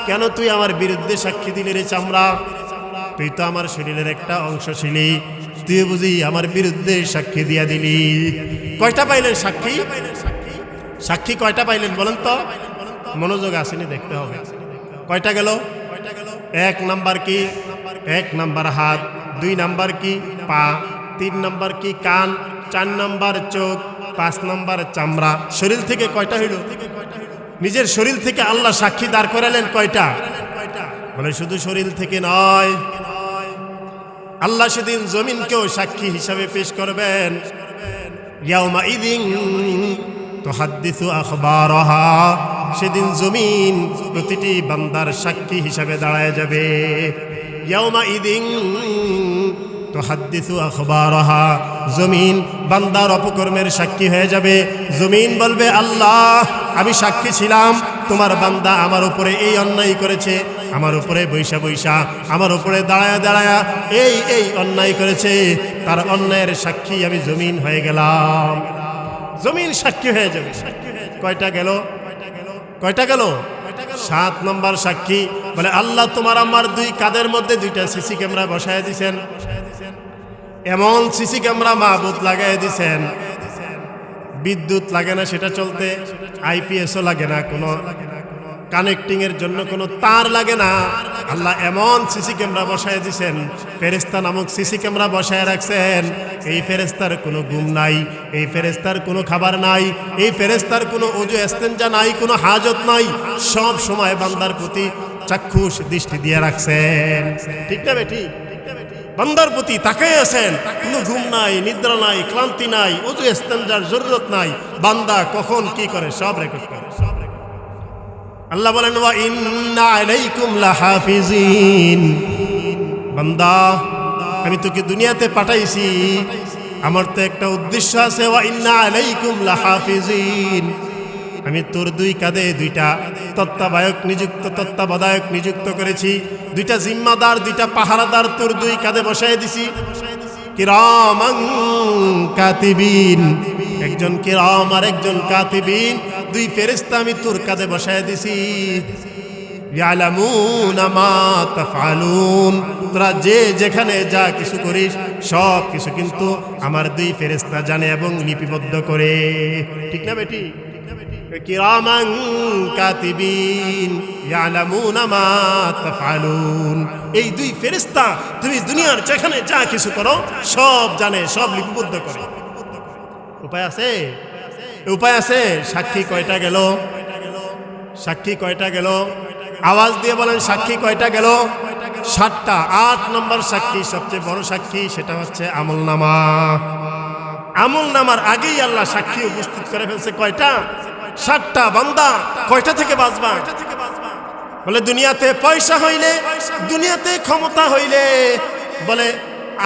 কেন তুই আমার বিরুদ্ধে সাক্ষী দিলি রে চামড়া? তুই তো আমার শরীরের একটা অংশ ছিলি, তুই বুঝি আমার বিরুদ্ধে সাক্ষী দিয়া দিলি। কয়টা পাইলেন সাক্ষী? সাক্ষী কয়টা পাইলেন বলেন তো? মনোযোগ আসেনি, দেখতে হবে। কয়টা গেল? 1 নাম্বার কি? 1 নাম্বার হাত, 2 নাম্বার কি? পা, 3 নাম্বার কি? কান, 4 নাম্বার চোখ, 5 নাম্বার চামড়া। শরীর থেকে কয়টা হইল? নিজের শরীর থেকে আল্লাহ সাক্ষী দাঁড় করালেন কয়টা? বলে শুধু শরীর থেকে নয়, আল্লাহ সেদিন জমিনকেও সাক্ষী হিসাবে পেশ করবেন। ইয়াউমাইদিন তুহাদ্দিসু আখবারাহা, সেদিন জমিন প্রতিটি বান্দার সাক্ষী হিসাবে দাঁড়ায় যাবে। ইয়াউমাইদিন তুহাদ্দিসু আখবারাহা, জমিন বান্দার অপকর্মের সাক্ষী হয়ে যাবে। জমিন বলবে, আল্লাহ আমি সাক্ষী ছিলাম, তোমার বান্দা আমার উপরে এই অন্যায় করেছে, আমার উপরে বৈশা বৈশা, আমার উপরে দাঁড়ায়া দাঁড়ায়া এই অন্যায় করেছে, তার অন্যায়ের সাক্ষী আমি জমিন হয়ে গেলাম। জমিন সাক্ষী হয়ে যাবে। কয়টা গেল? কয়টা গেল? 7 নম্বর সাক্ষী বলে, আল্লাহ তোমার আমার দুই কাদের মধ্যে দুইটা সিসি ক্যামেরা বসায় দিছেন, এমন সিসি ক্যামেরা মাহবুদ লাগাই দিছেন, বিদ্যুৎ লাগে না সেটা চলতে, আইপিএসও লাগে না, কোনো কানেক্টিং এর জন্য কোনো তার লাগে না। আল্লাহ এমন সিসি ক্যামেরা বসায় দিছেন, ফেরেশতা নামক সিসি ক্যামেরা বসায় রাখছেন। এই ফেরেশতার কোনো ঘুম নাই, এই ফেরেশতার কোনো খাবার নাই, এই ফেরেশতার কোনো ওযু ইস্তেনজা নাই, কোনো হাজত নাই, সব সময় বান্দার প্রতি চাক্ষুষ দৃষ্টি দিয়ে রাখছেন। ঠিক না বেটি? বান্দার প্রতি তাকায় আছেন, কোনো ঘুম নাই, নিদ্রা নাই, ক্লান্তি নাই, ওযু ইস্তেনজার জরুরত নাই, বান্দা কখন কি করে সব রেকর্ড করে। আল্লাহ বলেন, ওয়া ইন্না আলাইকুম লাহাফিজিন, বান্দা আমি তোকে দুনিয়াতে পাঠাইছি, আমার তো একটা উদ্দেশ্য আছে। ওয়া ইন্না আলাইকুম লাহাফিজিন, আমি তোর দুই কাঁধে দুইটা তত্ত্বাবধায়ক নিযুক্ত করেছি, দুইটা জিম্মাদার, দুইটা পাহারাদার তোর দুই কাঁধে বসায় দিছি। কিরামান কাতিবিন, একজন কিরাম আর একজন কাতিবিন, দুই ফেরেশতা আমি তোর কাঁধে বসায় দিছি। ইয়ালামুনা মা তাফআলুন, তোরা যে যেখানে যা কিছু করিস সব কিছু কিন্তু আমার দুই ফেরেশতা জানে এবং লিপিবদ্ধ করে। ঠিক না বেটি? কিরামান কাতিবিন ইয়ালামুনা মা তাফআলুন, এই দুই ফেরেশতা তুমি দুনিয়ার যেখানে যা কিছু করো সব জানে, সব লিপিবদ্ধ করে। উপায় আছে? উপায় আছে। সাক্ষী কয়টা গেল? সাক্ষী কয়টা গেল? আওয়াজ দিয়ে বলেন, সাক্ষী কয়টা গেল? 7টা। 8 নম্বর সাক্ষী, সবচেয়ে বড় সাক্ষী, সেটা হচ্ছে আমলনামা। আমলনামার আগেই আল্লাহ সাক্ষী উপস্থিত করে ফেলছে। কয়টা? 7টা। বান্দা কয়টা থেকে বাঁচবা? বলে দুনিয়াতে পয়সা হইলে, দুনিয়াতে ক্ষমতা হইলে, বলে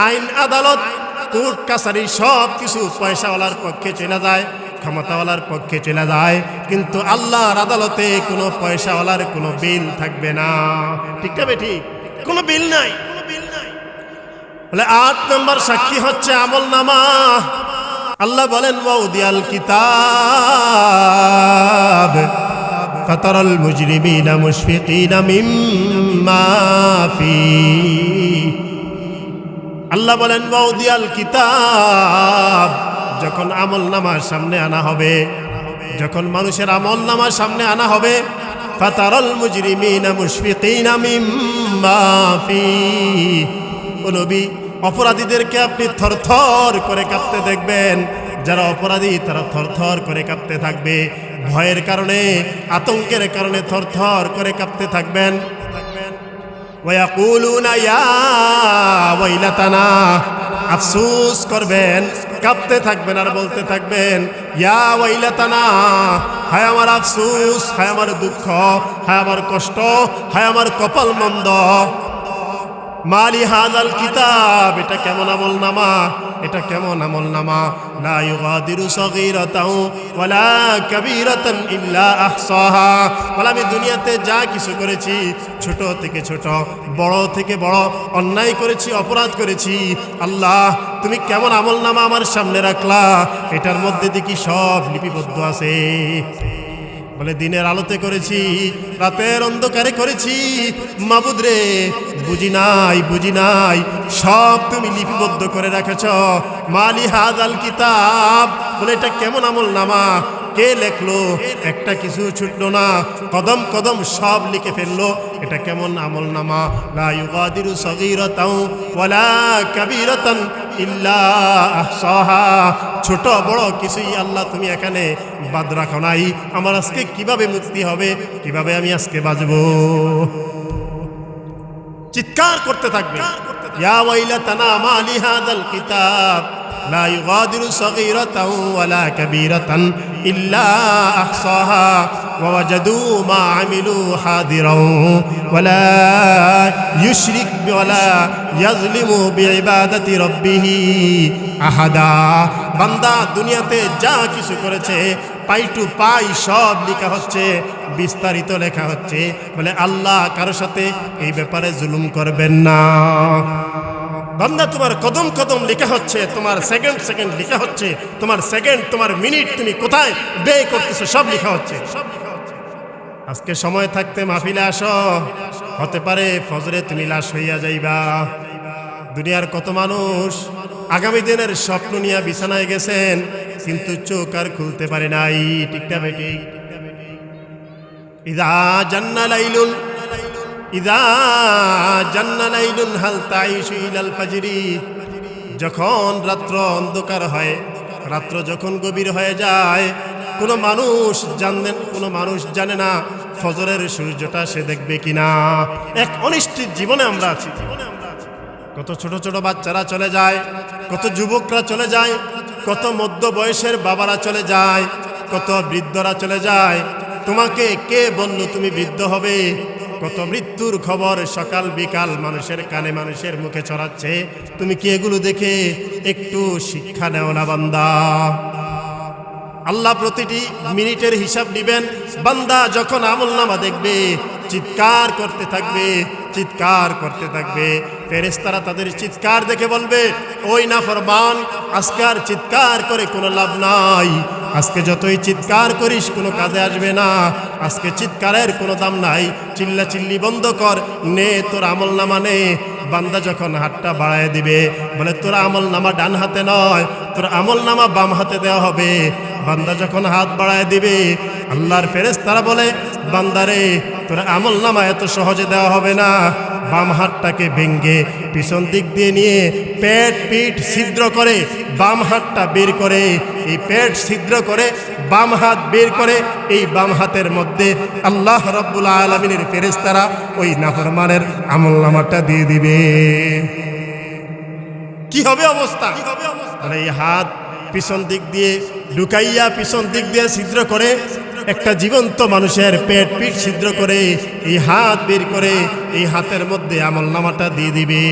আইন আদালত কোর্ট কাছারি সব কিছু পয়সাওয়ালার পক্ষে চলে যায়, ক্ষমতাওয়ালার পক্ষে চলে যায়, কিন্তু আল্লাহর আদালতে কোনো পয়সাওয়ালার কোনো বিল থাকবে না। ঠিক না বেটি? কোনো বিল নাই। বলে 8 নম্বর সাক্ষী হচ্ছে আমলনামা। আল্লাহ বলেন, ওয়াউদিয়াল কিতাব ফাতারাল মুজরিমিনা মুশফিকিনা মিম্মা ফি, আল্লাহ বলেন ওয়াউদিয়াল কিতাব, যখন আমলনামার সামনে আনা হবে, যখন মানুষের আমলনামার সামনে আনা হবে, ফাতারাল মুজরিমিনা মুশফিকিনা মিম্মা ফি, ও নবী অপরাধীদেরকে আপনি থরথর করে কাঁপতে দেখবেন। যারা অপরাধী তারা থরথর করে কাঁপতে থাকবে, ভয়ের কারণে, আতঙ্কের কারণে থরথর করে কাঁপতে থাকবেন। ওয়ায়াকুলুনা ইয়া ওয়াইলাতানা, আফসোস করবেন, কাঁপতে থাকবেন আর বলতে থাকবেন, ইয়া ওয়াইলাতানা, হায় আমার আফসোস, হায় আমার দুঃখ, হায় আমার কষ্ট, হায় আমার কপাল মন্দ। মালি হাযাল কিতাব, এটা কেমন আমলনামা, এটা কেমন আমলনামা, লা ইউগাদিরু সগীরাতাও ওয়ালা কাবীরাতান ইল্লা আহসাহা। বলে আমি দুনিয়াতে যা কিছু করেছি, ছোট থেকে ছোট, বড় থেকে বড়, অন্যায় করেছি, অপরাধ করেছি, আল্লাহ তুমি কেমন আমলনামা আমার সামনে রাখলা, এটার মধ্যে দেখি সব লিপিবদ্ধ আছে। বলে দিনের আলোতে করেছি, রাতের অন্ধকারে করেছি, মাবুদ রে বুঝি নাই, সব তুমি লিপিবদ্ধ করে রেখেছ। মালি হাযাল কিতাব, বলে এটা কেমন আমলনামা, কে লেখলো, একটা কিছু ছুটলো না, কদম কদম সব লিখে ফেললো, এটা কেমন আমলনামা। লা ইউগাদিরু সগীরাতাও ওয়ালা কাবীরাতান ইল্লা আহসাহা, ছোট বড় কিছুই আল্লাহ তুমি এখানে বাদ রাখো নাই। আমার আজকে কিভাবে মুক্তি হবে, কিভাবে আমি আজকে বাঁচবো? চিৎকার করতে থাকবে, ইয়া ওয়াইলাতানা মা লি হাযাল কিতাব, লা ইউগাদিরু সগীরাতাও ওয়ালা কাবীরাতান ইল্লা আহসাহা ওয়া ওয়াজাদু মা আমিলু হাদিরাও ওয়ালা ইউশরিক ওয়ালা ইয়াজলিমু বিইবাদাতি রাব্বিহি আহাদা। বান্দা দুনিয়াতে যা কিছু করেছে পাই টু পাই সব লেখা হচ্ছে, বিস্তারিত লেখা হচ্ছে। বলে আল্লাহ কারোর সাথে এই ব্যাপারে জুলুম করবেন না। বান্দা তোমার কদম কদম লেখা হচ্ছে, তোমার সেকেন্ড সেকেন্ড লেখা হচ্ছে, তোমার সেকেন্ড তোমার মিনিট তুমি কোথায় ব্যয় করতেছো সব লেখা হচ্ছে। আজকে সময় থাকতে মাহফিলে আসো, হতে পারে ফজরে তুমি লাশ হইয়া যাইবা। দুনিয়ার কত মানুষ আগামী দিনের স্বপ্ন নিয়ে বিছানায় গেছেন, কিন্তু চোখ আর খুলতে পারে নাই। ঠিকটা বেটি? ইদা জান্না লাইলুন ইদা জান্না লাইলুন হাল তাইশু ইলাল ফাজরি। যখন রাত্র অন্ধকার হয়, রাত্র যখন গভীর হয়ে যায়, কোনো মানুষ জানে না ফজরের সূর্যটা সে দেখবে কিনা। এক অনিশ্চিত জীবনে আমরা আছি। কত ছোট ছোট বাচ্চারা চলে যায়, কত যুবকরা চলে যায়, কত মধ্য বয়সের বাবারা চলে যায়, কত বৃদ্ধরা চলে যায়। তোমাকে কে বলল তুমি বৃদ্ধ হবে? কত মৃত্যুর খবর সকাল বিকাল মানুষের কানে মানুষের মুখে ছড়াচ্ছে। তুমি কি এগুলো দেখে একটু শিক্ষা নেও না বান্দা? আল্লাহ প্রতিটি মিনিটের হিসাব দিবেন। বান্দা যখন আমলনামা দেখবে চিৎকার করতে থাকবে, চিৎকার করতে থাকবে। ফেরেশতারা তাদের চিৎকার দেখে বলবে, ওই নাফরমান, আজকে আর চিৎকার করে কোনো লাভ নাই। আজকে যতই চিৎকার করিস কোনো কাজে আসবে না। আজকে চিৎকারের কোনো দাম নাই। চিল্লা চিল্লি বন্ধ কর, নে তোর আমলনামা নে। বান্দা যখন হাতটা বাড়ায় দিবে, বলে তোর আমলনামা ডান হাতে নয়, তোর আমলনামা বাম হাতে দেওয়া হবে। বান্দা যখন হাত বাড়ায় দিবে, আল্লাহর ফেরেশতারা বলে, বান্দারে তোর আমলনামা এত সহজে দেওয়া হবে না। বাম হাতটাকে ভেঙ্গে পিছন দিক দিয়ে নিয়ে পেট পিঠ ছিদ্র করে বাম হাতটা বের করে, এই পেট ছিদ্র করে বাম হাত বের করে, এই বাম হাতের মধ্যে আল্লাহ রাব্বুল আলামিনের ফেরেশতারা ওই নাফরমানের আমলনামাটা দিয়ে দিবে। কি হবে অবস্থা? মানে এই হাত পিছন দিক দিয়ে ঢুকাইয়া পিছন দিক দিয়ে ছিদ্র করে একটা জীবন্ত মানুষের পেট পিঠ ছিদ্র করে এই হাত বের করে এই হাতের মধ্যে আমলনামাটা দিয়ে দিবে।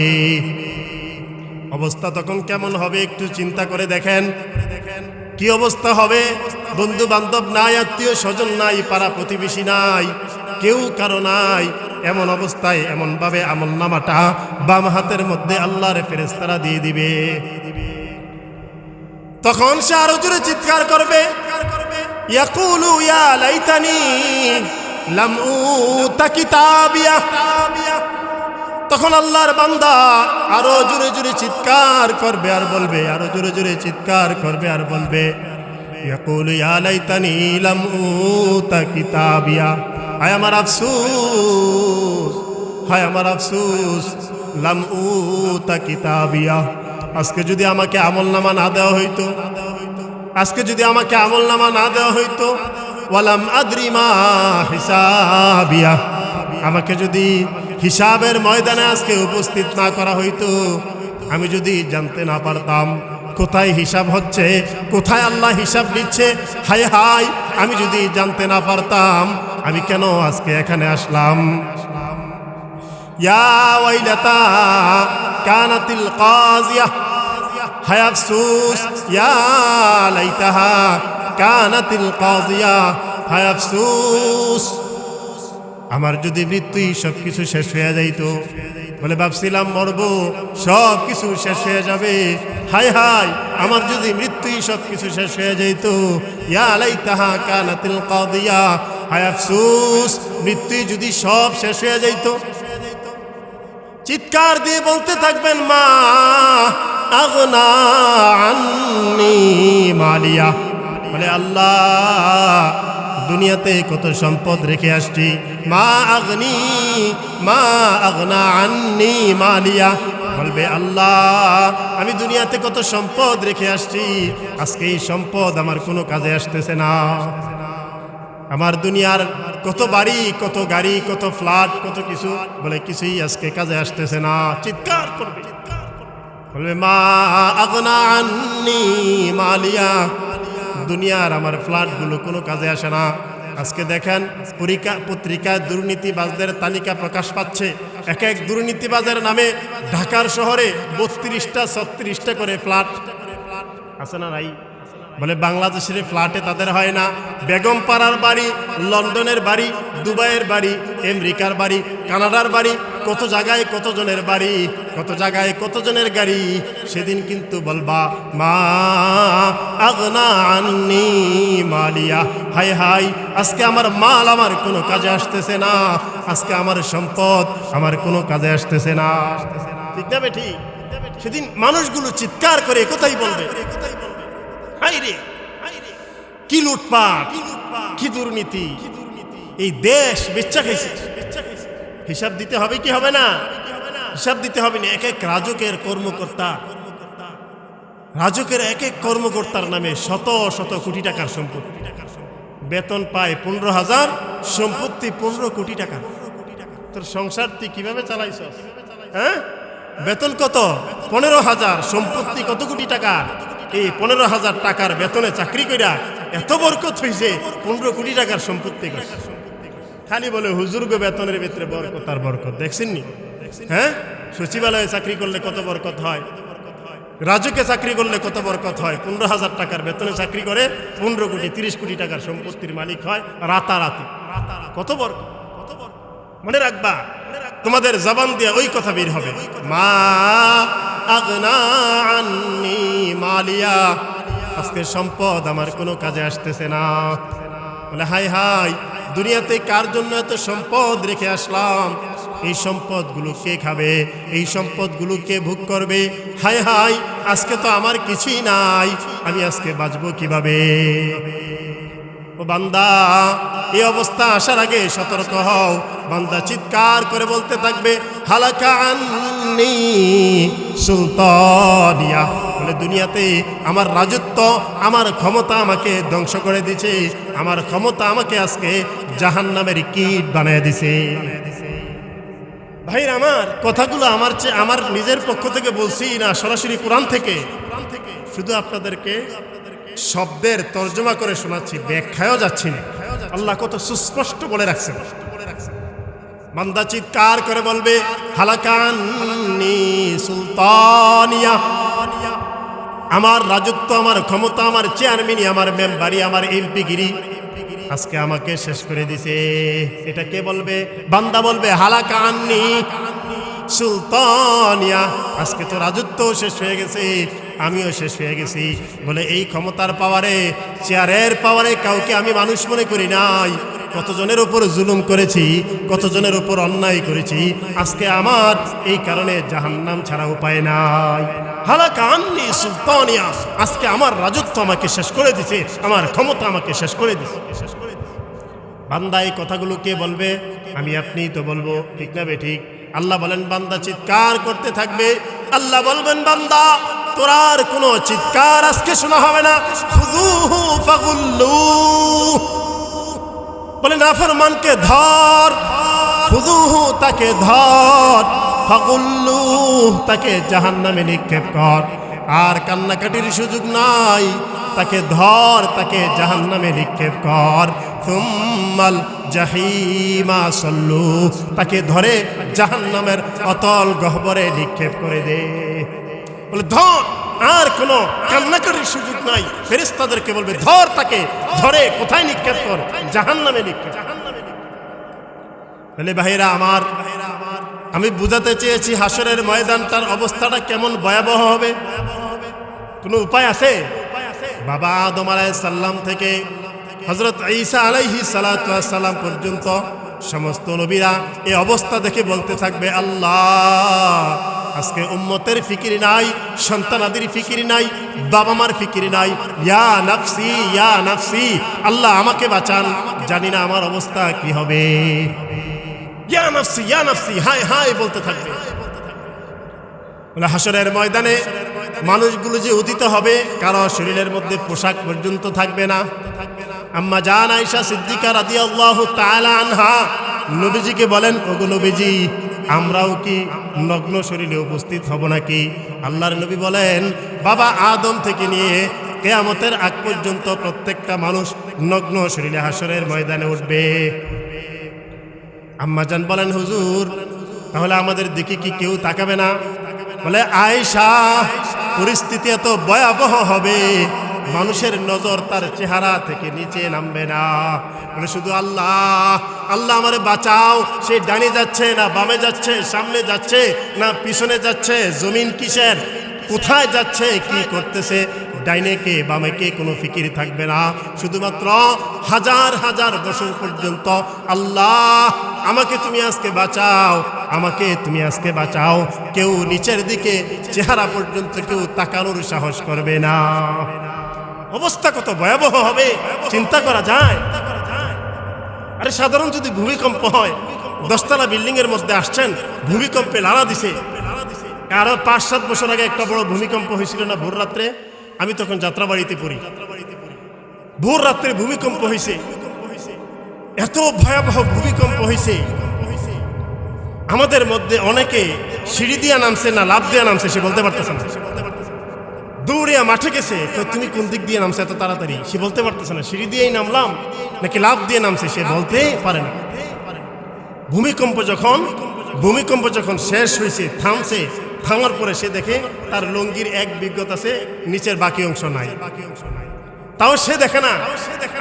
অবস্থা তখন কেমন হবে একটু চিন্তা করে দেখেন। কি অবস্থা হবে? বন্ধু বান্ধব নাই, আত্মীয় স্বজন নাই, পাড়া প্রতিবেশী নাই, কেউ কারো নাই। এমন অবস্থায় এমনভাবে আমলনামাটা বাম হাতের মধ্যে আল্লাহর ফেরেশতারা দিয়ে দিবে। তখন সে আরো জোরে চিৎকার করবে, ইয়াকুলু ইয়া লাইতানি লাম উতা কিতাবিয়া। তখন আল্লাহর বান্দা আরো জোরে জোরে চিৎকার করবে আর বলবে, আরো জোরে জোরে চিৎকার করবে আর বলবে, ইয়াকুলু ইয়া লাইতানি লাম উতা কিতাবিয়া। হায় আমার আফসোস, হায় আমার আফসোস, লাম উতা কিতাবিয়া। আজকে যদি আমাকে আমলনামা না দেওয়া হইতো, আজকে যদি আমাকে আমলনামা না দেওয়া হইতো, ওয়ালাম আদরি মা হিসাবিয়া। আমাকে যদি হিসাবের ময়দানে আজকে উপস্থিত না করা হইতো, আমি যদি জানতে না পারতাম কোথায় হিসাব হচ্ছে, কোথায় আল্লাহ হিসাব নিচ্ছে, হায় হায়, আমি যদি জানতে না পারতাম আমি কেন আজকে এখানে আসলাম। ইয়া ওয়াইলাতা কানাতিল কাজিয়া, হায় আফসোস, ইয়া লাইতাহা কানাতিল কাজিয়া, হায় আফসোস। আমার যদি মৃত্যুই সব কিছু শেষ হয়ে যাইতো, বলে ভাবছিলাম মরবো, সব কিছু শেষ হয়ে যাবে, হায় হায়, আমার যদি মৃত্যুই সব কিছু শেষ হয়ে যাইতো। ইয়া লাইতাহা কানাতিল কাদিয়া, হায় আফসোস, মৃত্যুই যদি সব শেষ হয়ে যাইতো। চিৎকার দিয়ে বলতে থাকবেন, মা আগনা আন্নি মালিয়া। বলে আল্লাহ দুনিয়াতে কত সম্পদ রেখে আসছি, মা আগনা আন্নি মালিয়া। বলবে আল্লাহ আমি দুনিয়াতে কত সম্পদ রেখে আসছি, আজকে এই সম্পদ আমার কোনো কাজে আসতেছে না। আমার দুনিয়ার কত বাড়ি, কত গাড়ি, কত ফ্ল্যাট, কত কিছু, বলে কিছুই আজকে কাজে আসতেছে না। চিৎকার করবে। বলবে মা আগনা আন্নি মালিয়া, দুনিয়ার আমার ফ্ল্যাটগুলো কোনো কাজে আসে না। আজকে দেখেন পত্রিকায় দুর্নীতিবাজদের তালিকা প্রকাশ পাচ্ছে। এক এক দুর্নীতিবাজের নামে ঢাকার শহরে 32টা 36টা করে ফ্ল্যাট আছে না নাই? বলে বাংলাদেশের ফ্ল্যাটে তাদের হয় না। বেগম পাড়ার বাড়ি, লন্ডনের বাড়ি, দুবাইয়ের বাড়ি, আমেরিকার বাড়ি, কানাডার বাড়ি, কত জায়গায় কতজনের বাড়ি, কত জায়গায় কতজনের গাড়ি। সেদিন কিন্তু বলবা মা আগনা আন্নি মালিয়া, হাই হাই আজকে আমার মাল আমার কোনো কাজে আসতেছে না, আজকে আমার সম্পদ আমার কোনো কাজে আসতেছে না। ঠিক না বেঠি? সেদিন মানুষগুলো চিৎকার করে কোথায় বলবে, হাইরে কি লুটপাট, কি দুর্নীতি, এই দেশ বেচ্চা খাইছে। হিসাব দিতে হবে কি হবে না? হিসাব দিতে হবে না। এক এক রাজকের কর্মকর্তা, রাজকের এক এক কর্মকর্তার নামে শত শত কোটি টাকার সম্পত্তি, বেতন পায় 15,000, সম্পত্তি 15 কোটি টাকা। তোর সংসার তুই কিভাবে চালাইছ? হ্যাঁ, বেতন কত? 15,000, সম্পত্তি কত কোটি টাকা? এই 15,000 টাকার বেতনে চাকরি কইরা এত বরকত হইছে, 15 কোটি টাকার সম্পত্তি করছে। খালি বলে হুজুর গো বেতনের ভিতরে বরকত আর বরকত। দেখছেন নি? হ্যাঁ, সচিবালয়ে চাকরি করলে কত বরকত হয়, রাজুকে চাকরি করলে কত বরকত হয়। 15,000 টাকার বেতনে চাকরি করে 15 কোটি 30 কোটি টাকার সম্পত্তির মালিক হয় রাতারাতি। কত বরকত, কত বরকত। মনে রাখবা, তোমাদের জবান দিয়ে ওই কথা বের হবে, মা আগনা আন্নি মালিয়া, আজকে সম্পদ আমার কোনো কাজে আসতেছে না। বলে হাই হাই, দুনিয়াতে কার জন্য এত সম্পদ রেখে আসলাম? এই সম্পদগুলো কে খাবে? এই সম্পদগুলো কে ভোগ করবে? হাই হাই, আজকে তো আমার কিছুই নাই, আমি আজকে বাঁচবো কিভাবে? ও বান্দা, এই অবস্থা আসার আগে সতর্ক হও। বান্দা চিৎকার করে বলতে থাকবে হালাকা আন্নি সুলতানিয়া, বলে দুনিয়াতে আমার রাজত্ব, আমার ক্ষমতা আমাকে ধ্বংস করে দিছে, আমার ক্ষমতা আমাকে আজকে জাহান্নামের কীট বানিয়ে দিছে। ভাইরা আমার, কথাগুলো আমার নিজের পক্ষ থেকে বলছি না, সরাসরি কোরআন থেকে। শুধু আপনাদেরকে শব্দের তর্জমা করে শোনাচ্ছি, ব্যাখ্যায়ও যাচ্ছি না। আল্লাহ কত সুস্পষ্ট বলে রাখছেন। বান্দা চিৎকার করে বলবে হালাকান্নি সুলতানিয়া, আমার রাজত্ব, আমার ক্ষমতা, আমার চেয়ারম্যানি, আমার মেম্বারি, আমার এমপিগিরি আজকে আমাকে শেষ করে দিছে। এটা কে বলবে? বান্দা বলবে হালাকান্নি সুলতানিয়া, আজকে তো রাজত্ব শেষ হয়ে গেছে, আমিও শেষ হয়ে গেছি। বলে এই ক্ষমতার পাওয়ারে, চেয়ারের পাওয়ারে কাউকে আমি মানুষ মনে করি নাই। কতজনের উপর জুলুম করেছি, কতজনের উপর অন্যায় করেছি, আজকে আমার এই কারণে জাহান্নাম ছাড়া উপায় নাই। হালাকান্নি সুলতানিয়া, আজকে আমার রাজত্ব আমাকে শেষ করে দিছে, আমার ক্ষমতা আমাকে শেষ করে দিছে। বান্দা এই কথাগুলো কে বলবে? আমি আপনিই তো বলবো, ঠিক না বেঠিক? আল্লাহ বলেন বান্দা চিৎকার করতে থাকবে। আল্লাহ বলবেন বান্দা তোর আর কোনো চিৎকার আজকে শোনা হবে না। খুযুহু ফাগুল্লু, বলে নাফরমানকে ধর, খুযুহু তাকে ধর, ফাগুল্লু তাকে জাহান্নামে নিক্ষেপ কর। আর কান্নাকাটির সুযোগ নাই, তাকে ধর, তাকে জাহান্নামে নিক্ষেপ কর। সুম্মাল জাহিমা সাল্লু, তাকে ধরে জাহান্নামের অতল গহ্বরে নিক্ষেপ করে দে। বলে ধর, আর কোনো কান্নাকাটির সুযোগ নাই। ফেরেশতাদেরকে বলবে ধর, তাকে ধরে কোথায় নিক্ষেপ কর? জাহান্নামে নিক্ষেপ। বলে ভাইরা আমার, আমি বুঝাতে চেয়েছি হাসরের ময়দানটার অবস্থাটা কেমন ভয়াবহ হবে। কোনো উপায় আছে? বাবা আদম আলাইহিস সালাম থেকে হযরত ঈসা আলাইহিস সালাতু ওয়াস সালাম পর্যন্ত সমস্ত নবীরা এই অবস্থা দেখে বলতে থাকবে আল্লাহ, আজকে উম্মতের ফিকির নাই, সন্তানাদের ফিকির নাই, বাবা মার ফিকির নাই। ইয়া নাফসি ইয়া নাফসি, আল্লাহ আমাকে বাঁচান, জানি না আমার অবস্থা কি হবে। ইয়া নাফসি ইয়া নাফসি, হায় হায় বলতে থাকবে। হাসরের ময়দানে মানুষগুলো যে উদিত হবে, কারো শরীরের মধ্যে পোশাক পর্যন্ত থাকবে না। আম্মা জান আয়েশা সিদ্দিকা রাদিয়াল্লাহু তাআলা আনহা নবীজিকে বলেন, ওগো নবীজি, আমরাও কি নগ্ন শরীরে উপস্থিত হব নাকি? আল্লাহর নবী বলেন, বাবা আদম থেকে নিয়ে কিয়ামতের আগ পর্যন্ত প্রত্যেকটা মানুষ নগ্ন শরীরে হাসরের ময়দানে উঠবে। আম্মাজান বলেন, হুজুর তাহলে আমাদের দিকে কি কেউ তাকাবে না? বলে, আয়েশা, পরিস্থিতি এত ভয়াবহ হবে, মানুষের নজর তার চেহারা থেকে নিচে নামবে না। বলে, শুধু আল্লাহ আল্লাহ আমারে বাঁচাও। সে ডানে যাচ্ছে না বামে যাচ্ছে, সামনে যাচ্ছে না পিছনে যাচ্ছে, জমিন কিসের, কোথায় যাচ্ছে, কি করতেছে, ডাইনে কে বামে কে কোনো ফিকির থাকবে না। শুধুমাত্র হাজার হাজার বছর পর্যন্ত আল্লাহ আমাকে তুমি আজকে বাঁচাও, আমাকে তুমি আজকে বাঁচাও। কেউ নিচের দিকে চেহারা পর্যন্ত কেউ তাকানোর সাহস করবে না। অবস্থা কত ভয়াবহ হবে চিন্তা করা যায়। আরে সাধারণ যদি ভূমিকম্প হয়, 10তলা বিল্ডিং এর মধ্যে আসছেন, ভূমিকম্পে লাড়া দিছে। আরো 5-7 বছর আগে একটা বড় ভূমিকম্প হয়েছিল না ভোর রাত্রে? আমি তখন যাত্রাবাড়িতে পড়ি। ভোর রাত্রে ভূমিকম্প হয়েছে, এত ভয়াবহ ভূমিকম্প হয়েছে, আমাদের মধ্যে অনেকে সিঁড়ি দিয়া নামছে না লাফ দিয়া নামছে সে বলতে পারতেছে না। দৌড়িয়া মাঠে গেছে, তুমি কোন দিক দিয়ে নামছে এত তাড়াতাড়ি, সে বলতে পারতেছে না। সিঁড়ি দিয়েই নামলাম নাকি লাফ দিয়ে নামছে সে বলতে পারে না। ভূমিকম্প যখন শেষ হয়েছে, থামছে, থামার পরে সে দেখে তার লুঙ্গির এক বিগত আছে, নিচের বাকি অংশ নাই। তাও সে দেখে না।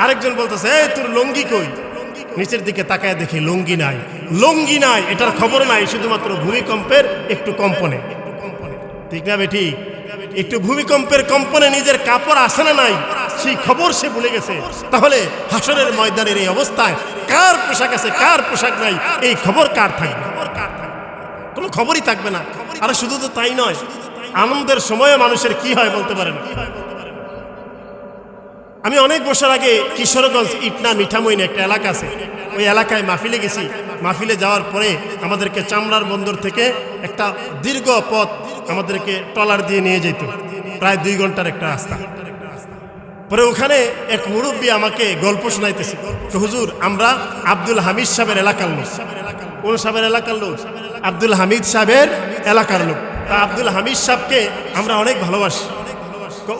আরেকজন বলতেছে, এই তোর লুঙ্গি কই? নিচের দিকে তাকায় দেখি লুঙ্গি নাই। লুঙ্গি নাই এটার খবর নাই, শুধুমাত্র ভূমিকম্পের একটু কম্পনে। ঠিক না বেঠি? একটু ভূমিকম্পের কম্পনে নিজের কাপড় আসে না নাই, সেই খবর সে ভুলে গেছে। তাহলে হাসরের ময়দানের এই অবস্থায় কার পোশাক আছে কার পোশাক নাই, এই খবর কার থাকবে? কোনো খবরই থাকবে না। আর শুধু তো তাই নয়, আনন্দের সময়ে মানুষের কি হয় বলতে পারে না। আমি অনেক বছর আগে কিশোরগঞ্জ ইটনা মিঠামইন একটা এলাকা আছে, ওই এলাকায় মাহফিলে গেছি। মাহফিলে যাওয়ার পরে আমাদেরকে চামড়ার বন্দর থেকে একটা দীর্ঘ পথ আমাদেরকে ট্রলার দিয়ে নিয়ে যেত, প্রায় 2 ঘন্টার একটা রাস্তা। পরে ওখানে এক মুরব্বী আমাকে গল্প শোনাইতেছে, হুজুর আমরা আব্দুল হামিদ সাহেবের এলাকার লোক। কোন সাহেবের এলাকার লোক? আব্দুল হামিদ সাহেবের এলাকার লোক। তা আব্দুল হামিদ সাহেবকে আমরা অনেক ভালোবাসি।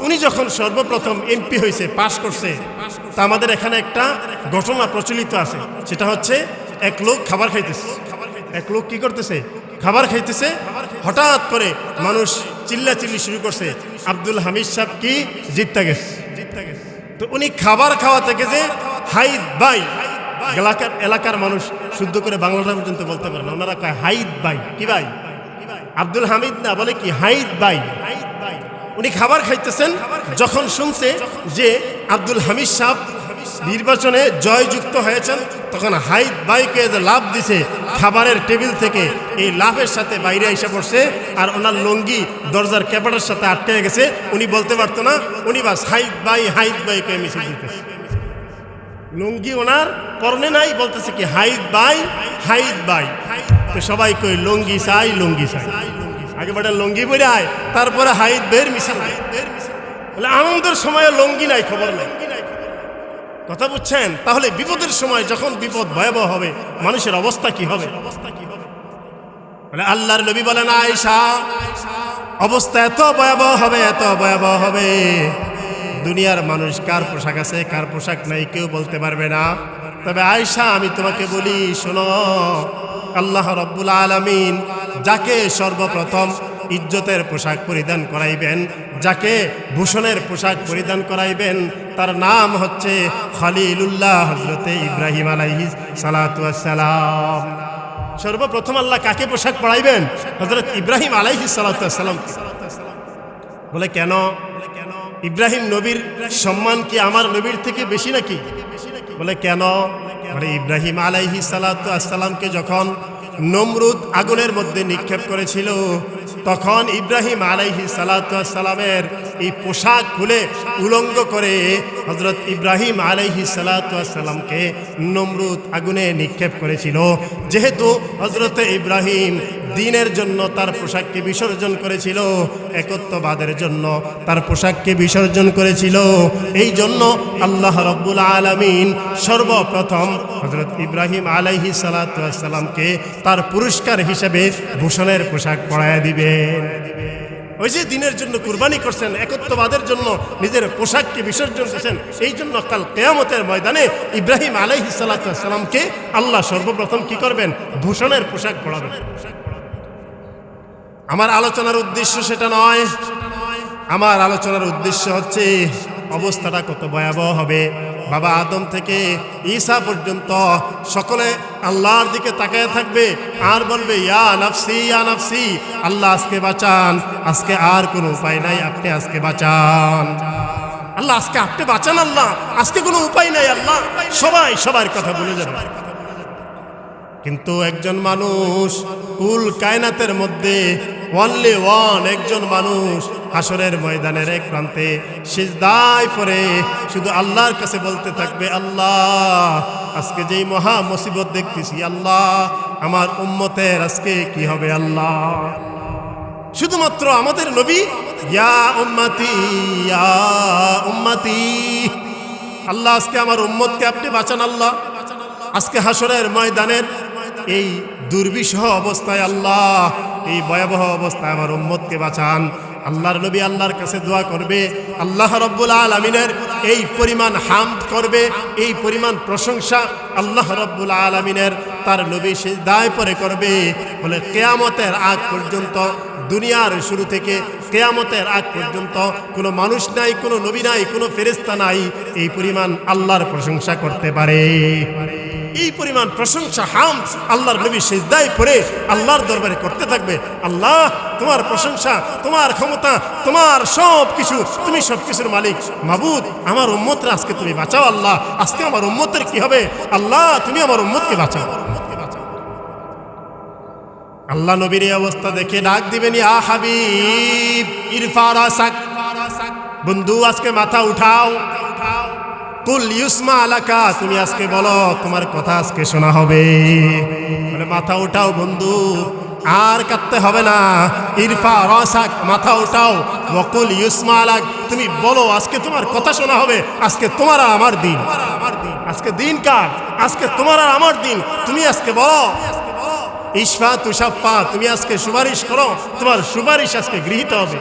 উনি যখন সর্বপ্রথম এমপি হয়েছে, পাশ করছে, তা আমাদের এখানে একটা ঘটনা প্রচলিত আছে। সেটা হচ্ছে, এক লোক খাবার খাইতেছে। এক লোক কি করতেছে? খাবার খাইতেছে। হঠাৎ করে মানুষ চিল্লাচিল্লি শুরু করছে, আব্দুল হামিদ সাহেব কি জিততে গেছে। তো উনি খাবার খাওয়াতে গেছে, হাইদ ভাই। এলাকার মানুষ শুদ্ধ করে বাংলাটা পর্যন্ত বলতে পারে না, ওনারা কয় হাইদ ভাই। কি ভাই? আব্দুল হামিদ না, বলে কি হাইদ ভাই। উনি খাবার খাইতেছেন, যখন শুনছে যে আব্দুল হামিদ সাহেব নির্বাচনে জয়যুক্ত হয়েছেন, তখন হাইদ ভাইকে লাফ দিছে খাবারের টেবিল থেকে। এই লাফের সাথে বাইরে এসে পড়ছে, আর ওনার লুঙ্গি দরজার ক্যাপাটার সাথে আটকে গেছে। উনি বলতে পারতো না, উনি বাস হাইদ ভাইকে মিছিল দিতেছে। লুঙ্গি ওনার পরনে নাই, বলতেছে কি হাইদ ভাই। তো সবাই কই লুঙ্গি চাই। আগে বাটা লুঙ্গি পরে আয়, তারপরে হাইদ ভাইয়ের মিছিল। বলে আনন্দের সময় লুঙ্গি নাই, খবর নাই। কথা বুঝছেন? তাহলে বিপদের সময় যখন বিপদ ভয়াবহ হবে, মানুষের অবস্থা কি হবে? বলে আল্লাহর নবী বলেন, আয়েশা, অবস্থা এত ভয়াবহ হবে, দুনিয়ার মানুষ কার পোশাক আছে কার পোশাক নাই কেউ বলতে পারবে না। তবে আয়েশা, আমি তোমাকে বলি, শোনো, আল্লাহ রাব্বুল আলামিন যাকে সর্বপ্রথম ইজ্জতের পোশাক পরিধান করাইবেন, যাকে ভূষণের পোশাক পরিধান করাইবেন, তার নাম হচ্ছে খলিলুল্লাহ হযরতে ইব্রাহিম আলাইহিস সালাতু ওয়াস সালাম। সর্বপ্রথম আল্লাহ কাকে পোশাক পরাইবেন? হযরত ইব্রাহিম আলাইহিস সালাতু ওয়াস সালাম। বলে কেন? ইব্রাহিম নবীর সম্মান কি আমার নবীর থেকে বেশি নাকি? বলে কেন? বলে ইব্রাহিম আলাইহিস সালাতু ওয়াস সালামকে যখন নমরুদ আগুনের মধ্যে নিক্ষেপ করেছিল, তখন ইব্রাহিম আলাইহিস সালাতু ওয়াস সালামের এই পোশাক খুলে উলঙ্গ করে হযরত ইব্রাহিম আলাইহিস সালাতু ওয়াস সালামকে নমরুদ আগুনে নিক্ষেপ করেছিল। যেহেতু হযরত ইব্রাহিম দ্বীনের জন্য তার পোশাককে বিসর্জন করেছিল, একত্ববাদের জন্য তার পোশাককে বিসর্জন করেছিল, এই জন্য আল্লাহ রাব্বুল আলামিন সর্বপ্রথম হযরত ইব্রাহিম আলাইহিস সালাতু ওয়াস সালামকে তার পুরস্কার হিসেবে ভূষণের পোশাক পরায়া দিবেন। ওই যে দ্বীনের জন্য কুরবানি করছেন, একত্ববাদের জন্য নিজের পোশাককে বিসর্জন করেছেন, এই জন্য কাল কিয়ামতের ময়দানে ইব্রাহিম আলাইহিস সালাতু ওয়াস সালামকে আল্লাহ সর্বপ্রথম কি করবেন? ভূষণের পোশাক পরাবেন। আমার আলোচনার উদ্দেশ্য সেটা নয়। আমার আলোচনার উদ্দেশ্য হচ্ছে অবস্থাটা কত ভয়াবহ হবে। বাবা আদম থেকে ঈসা পর্যন্ত সকলে আল্লাহর দিকে তাকায় থাকবে আর বলবে ইয়া নাফসি ইয়া নাফসি, আল্লাহ আজকে বাঁচান, আজকে আর কোনো উপায় নাই, আপনি আজকে বাঁচান আল্লাহ, আজকে আপনি বাঁচান আল্লাহ, আজকে কোনো উপায় নাই আল্লাহ। সবাই সবার কথা বলে যাবে। কিন্তু একজন মানুষ, কুল কায়নাতের মধ্যে অনলি ওয়ান, একজন মানুষ হাসরের ময়দানের এক প্রান্তে সিজদায় পড়ে শুধু আল্লাহর কাছে বলতে থাকবে, আল্লাহ আজকে যেই মহা মুসিবত দেখতেছি আল্লাহ, আমার উম্মতের আজকে কি হবে আল্লাহ। শুধুমাত্র আমাদের নবী ইয়া উম্মতি ইয়া উম্মতি, আল্লাহ আজকে আমার উম্মতকে আপনি বাঁচান আল্লাহ, আজকে হাসরের ময়দানের এই দুর্বিষহ অবস্থায় আল্লাহ, এই ভয়াবহ অবস্থায় আমার উম্মতকে বাঁচান। আল্লাহর নবী আল্লাহর কাছে দোয়া করবে, আল্লাহ রাব্বুল আলামিনের এই পরিমাণ হামদ করবে, এই পরিমাণ প্রশংসা আল্লাহ রাব্বুল আলামিনের তার নবী সিজদায় পড়ে করবে। বলে কিয়ামতের আগ পর্যন্ত, দুনিয়ার শুরু থেকে কিয়ামতের আগ পর্যন্ত কোনো মানুষ নাই, কোনো নবী নাই, কোনো ফেরেশতা নাই এই পরিমাণ আল্লাহর প্রশংসা করতে পারে। এই পরিমাণ প্রশংসা হামদ আল্লাহর নবী সিজদায় পড়ে আল্লাহর দরবারে করতে থাকবে। আল্লাহ তোমার প্রশংসা, তোমার ক্ষমতা, তোমার সব কিছু, তুমি সব কিছুর মালিক। মাবুদ আমার উম্মতরা আজকে তুমি বাঁচাও আল্লাহ, আজকে আমার উম্মতের কি হবে আল্লাহ, তুমি আমার উম্মতকে বাঁচাও। আল্লাহ নবীর এই অবস্থা দেখে ডাক দিবেন, ইয়া হাবিব ইরফা রাসাক, বন্ধু আজকে মাথা উঠাও, কুল ইউসমা আলাকা, তুমি আজকে বলো তোমার কথা আজকে শোনা হবে। বলে মাথা উঠাও বন্ধু, আর কাঁদতে হবে না। ইরফা রাসাক, মাথা উঠাও, ওয়াকুল ইউসমা আলাক, তুমি বলো আজকে তোমার কথা শোনা হবে। আজকে তোমার আর আমার দিন, আজকে দিন কার? আজকে তোমার আর আমার দিন। তুমি আজকে বলো ইশফা তুশাফা, তুমি আজকে সুপারিশ করো, তোমার সুপারিশ আজকে গৃহীত হবে।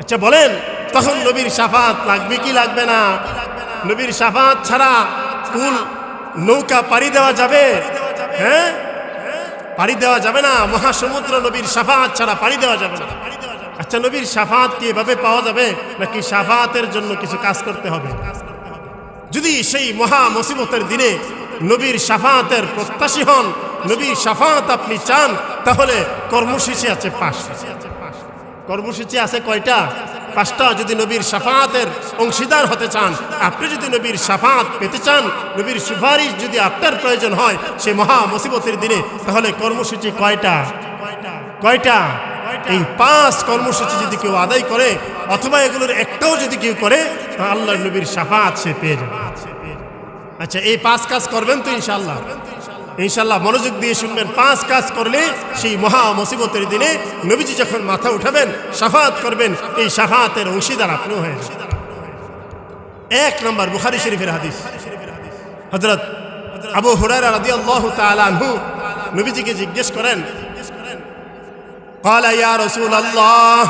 আচ্ছা বলেন, তখন নবীর শাফাত লাগবে কি লাগবে না? নবীর শাফাত ছাড়া কুল নৌকা পাড়ি দেওয়া যাবে? হ্যাঁ, পাড়ি দেওয়া যাবে না। মহাসমুদ্র নবীর শাফাত ছাড়া পাড়ি দেওয়া যাবে না। আচ্ছা নবীর শাফাত কি এভাবে পাওয়া যাবে, নাকি শাফাতের জন্য কিছু কাজ করতে হবে? যদি সেই মহা মুসিবতের দিনে নবীর শাফাতের প্রত্যাশী হন, নবীর শাফাত আপনি চান, তাহলে কর্মসূচি আছে 5টা। কর্মসূচি আছে কয়টা? 5টা। যদি নবীর শাফাতের অংশীদার হতে চান, আপনি যদি নবীর শাফাত পেতে চান, নবীর সুপারিশ যদি আপনার প্রয়োজন হয় সে মহা মুসিবতের দিনে, তাহলে কর্মসূচি কয়টা? কয়টা? এই 5 কর্মসূচি যদি কেউ আদায় করে, অথবা এগুলোর একটাও যদি কেউ করে, তাহলে আল্লাহর নবীর শাফাত সে পেয়ে যাবে। আচ্ছা এই 5 কাজ করবেন তো ইনশাআল্লাহ? ইনশাআল্লাহ মনোযোগ দিয়ে শুনবেন। 5 কাজ করলে সেই মহা মুসিবতের দিনে নবীজি যখন মাথা উঠাবেন, শাফাত করবেন, এই শাফাতের অংশীদার আপনিও হয়ে যাবেন। 1 নম্বর বুখারী শরীফের হাদিস, হযরত আবু হুরায়রা রাদিয়াল্লাহু তাআলা আনহু নবীজিকে জিজ্ঞেস করেন, ক্বালা ইয়া রাসূলুল্লাহ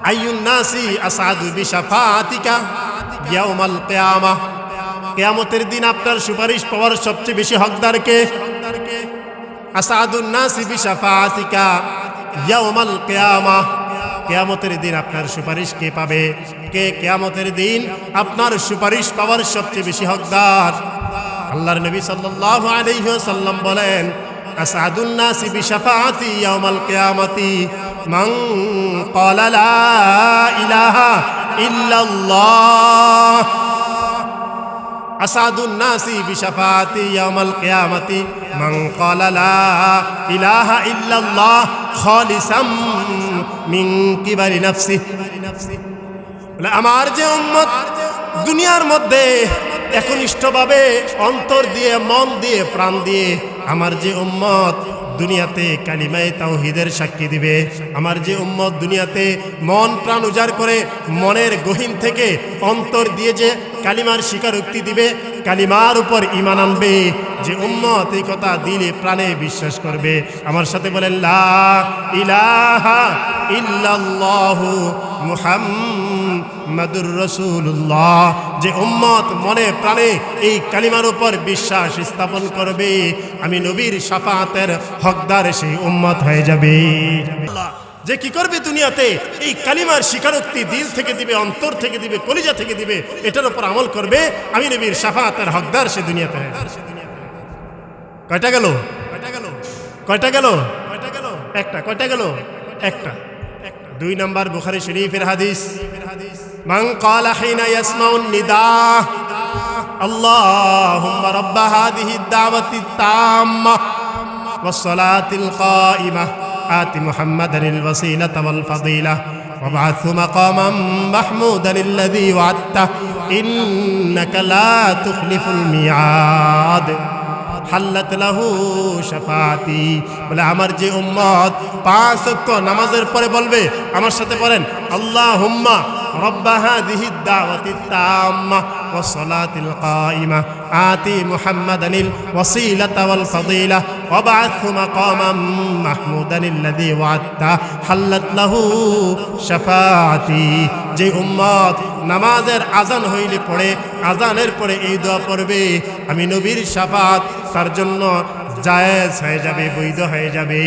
আইয়ুন নাসি আসআদু বিশাফাতিকা ইয়াউমাল কিয়ামাহ, কিয়ামতের দিন আপনার সুপারিশ পাওয়ার সবচেয়ে বেশি হকদার কে? আসাদুন নাসি বিশাফাতিকা ইয়াউমাল কিয়ামাহ, কিয়ামতের দিন আপনার সুপারিশ কে পাবে? কে কিয়ামতের দিন আপনার সুপারিশ পাওয়ার সবচেয়ে বেশি হকদার? আল্লাহর নবী সাল্লাল্লাহু আলাইহি ওয়াসাল্লাম বলেন, আসাদুন নাসি বিশাফাতি ইয়াউমাল কিয়ামাতি মান ক্বালা লা ইলাহা ইল্লাল্লাহ। আসাদুন নাসি বিশাফাতি ইয়াউমাল কিয়ামাতি মান ক্বালা লা ইলাহা ইল্লাল্লাহ খালিসাম মিন কিবারি নাফসিহি বলে আমার যে উম্মত দুনিয়ার মধ্যে একনিষ্ঠভাবে অন্তর দিয়ে মন দিয়ে প্রাণ দিয়ে আমার যে উম্মত দুনিয়াতে কালিমায়ে তাওহীদের সাক্ষী দিবে, আমার যে উম্মত দুনিয়াতে মন প্রাণ উজাড় করে মনের গহীন থেকে অন্তর দিয়ে যে কালিমার স্বীকারোক্তি দিবে, কালিমার উপর ঈমান আনবে, যে উম্মত এই কথা দিলে প্রাণে বিশ্বাস করবে, আমার সাথে বলেন লা ইলাহা ইল্লাল্লাহু মুহাম্মাদুর রাসূলুল্লাহ, যে উম্মত মনে প্রাণে এই কালিমার উপর বিশ্বাস স্থাপন করবে, আমি নবীর শাফাতের হকদার সেই উম্মত হয়ে যাবে। যে কি করবে দুনিয়াতে এই কালিমার স্বীকারোক্তি দিল থেকে দিবে, অন্তর থেকে দিবে, কলিজা থেকে দিবে, এটার উপর আমল করবে, আমি নবীর শাফাতের হকদার সে দুনিয়াতে হয়ে যাবে। কয়টা গেল? কয়টা গেল? একটা। কয়টা গেল? একটা। 2 নম্বর বুখারী শরীফের হাদিস, মান ক্বালা হিনা ইয়াসমাউন নিদা আল্লাহুম্মা রাব্বা হাযিহিদ দাওয়াতিত তাম্মাহ ওয়াস সালাতিল কাইমাহ আতি মুহাম্মাদানিল ওয়াসিলাতা ওয়াল ফাদিলাহ ওয়াবআথহু মাকামান মাহমুদান আল্লাযী ওয়া'আদতাহু ইন্নাকা লা তুখলিফুল মিআদ হাল্লাত লাহু শাফাআতি। বলে আমার যে উম্মত 5 ওয়াক্ত নামাজের পরে বলবে, আমার সাথে পড়েন, আল্লাহুম্মা রাব্বা হাযিহিদ দাওয়াতিত তাম্মাহ ওয়াস সালাতিল কাইমাহ আতি মুহাম্মাদানিল ওয়াসিলাতা ওয়াল ফাদিলাহ ওয়াবআথহু মাকামান মাহমুদান আল্লাযী ওয়া'আদতাহু হাল্লাত লাহু শাফাআতি। যে উম্মত নামাজের আজান হইলে পড়ে, আজানের পরে এই দোয়া পড়বে, আমি নবীর শাফাত তার জন্য জায়েজ হয়ে যাবে, বৈধ হয়ে যাবে।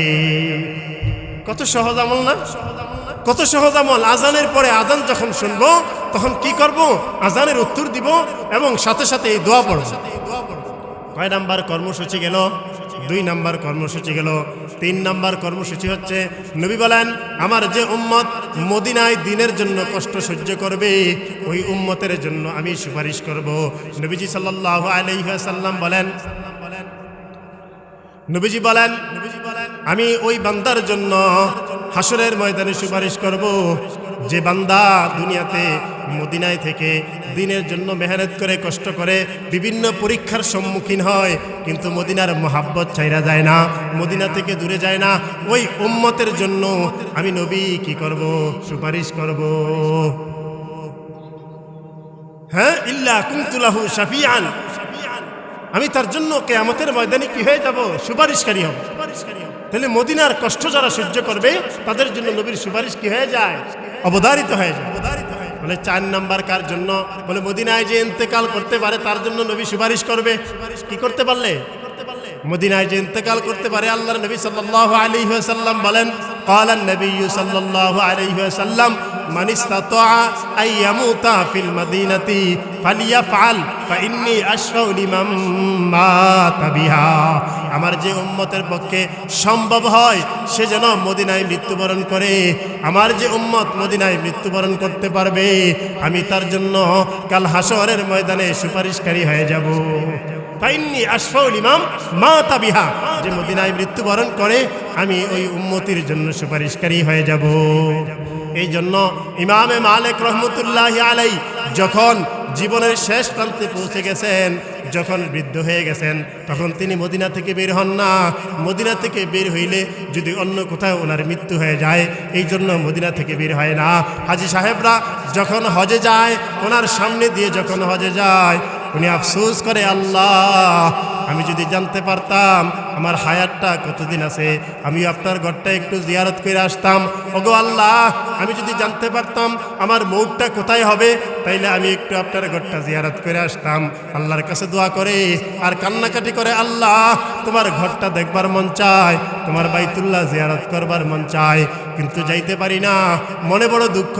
কত সহজ আমল না? কত সহজ আমল। আজানের পরে আজান যখন শুনবো তখন কি করব? আজানের উত্তর দিব এবং সাথে সাথে এই দোয়া পড়ব। কয় নাম্বার কর্মসূচি গেল? 2 নাম্বার কর্মসূচি গেল। 3 নাম্বার কর্মসূচি হচ্ছে, নবী বলেন আমার যে উম্মত মদিনায় দিনের জন্য কষ্ট সহ্য করবে, ওই উম্মতের জন্য আমি সুপারিশ করব। নবীজি সাল্লাল্লাহু আলাইহি ওয়াসাল্লাম বলেন, নবীজি বলেন আমি ওই বান্দার জন্য হাসরের ময়দানে সুপারিশ করব, যে বান্দা দুনিয়াতে মদিনায় থেকে দিনের জন্য মেহনত করে কষ্ট করে বিভিন্ন পরীক্ষার সম্মুখীন হয়, কিন্তু মদিনার মহাব্বত ছাইরা যায় না, মদিনা থেকে দূরে যায় না, ওই উম্মতের জন্য আমি নবী কি করব? সুপারিশ করব। হ্যাঁ, ইল্লা কুনতু লাহু শাফিআন, আমি তার জন্য কিয়ামতের ময়দানে কি হয়ে যাব? সুপারিশকারী হব। তাহলে মদিনার কষ্ট যারা সহ্য করবে তাদের জন্য নবীর সুপারিশ কি হয়ে যায়? অবধারিত হয়ে যায়। বলে 4 নাম্বার কার জন্য? বলে মদিনায় যে ইন্তেকাল করতে পারে তার জন্য নবী সুপারিশ করবে। কি করতে পারলে? মদিনায় যে ইন্তেকাল করতে পারে, আল্লাহর নবী সাল্লাল্লাহু আলাইহি ওয়াসাল্লাম বলেন, ক্বালা নবী সাল্লাল্লাহু আলাইহি ওয়াসাল্লাম মান ইসতাতাআ আন ইয়ামুতা ফিল মাদিনাতি ফালিয়াফআল ফাইন্নী আশফাউ লিমান মাতা বিহা। আমার যে উম্মতের পক্ষে সম্ভব হয় সে যেন মদিনায় মৃত্যুবরণ করে। আমার যে উম্মত মদিনায় মৃত্যুবরণ করতে পারবে, আমি তার জন্য কাল হাসরের ময়দানে সুপারিশকারী হয়ে যাব। ফাইন্নী আশফাউ লিমান মাতা বিহা, যে মদিনায় মৃত্যুবরণ করে আমি ওই উম্মতির জন্য সুপারিশকারী হয়ে যাব। এই জন্য ইমামে মালিক রহমতুল্লাহি আলাইহি যখন জীবনের শেষ প্রান্তে পৌঁছে গেছেন, যখন বৃদ্ধ হয়ে গেছেন, তখন তিনি মদিনা থেকে বের হন না। মদিনা থেকে বের হইলে যদি অন্য কোথাও ওনার মৃত্যু হয়ে যায়, এই জন্য মদিনা থেকে বের হয় না। হাজী সাহেবরা যখন হজে যায়, ওনার সামনে দিয়ে যখন হজে যায়, উনি আফসোস করে, আল্লাহ আমি যদি জানতে পারতাম আমার হায়াতটা কতদিন আছে, আমি আপনার ঘরটা একটু জিয়ারত করে আসতাম। ওগো আল্লাহ, আমি যদি জানতে পারতাম আমার মৌতটা কোথায় হবে, তাইলে আমি একটু আপনার ঘরটা জিয়ারত করে আসতাম। আল্লাহর কাছে দোয়া করে আর কান্নাকাটি করে, আল্লাহ তোমার ঘরটা দেখবার মন চায়, তোমার বাইতুল্লাহ জিয়ারত করবার মন চায়, কিন্তু যাইতে পারি না। মনে বড় দুঃখ,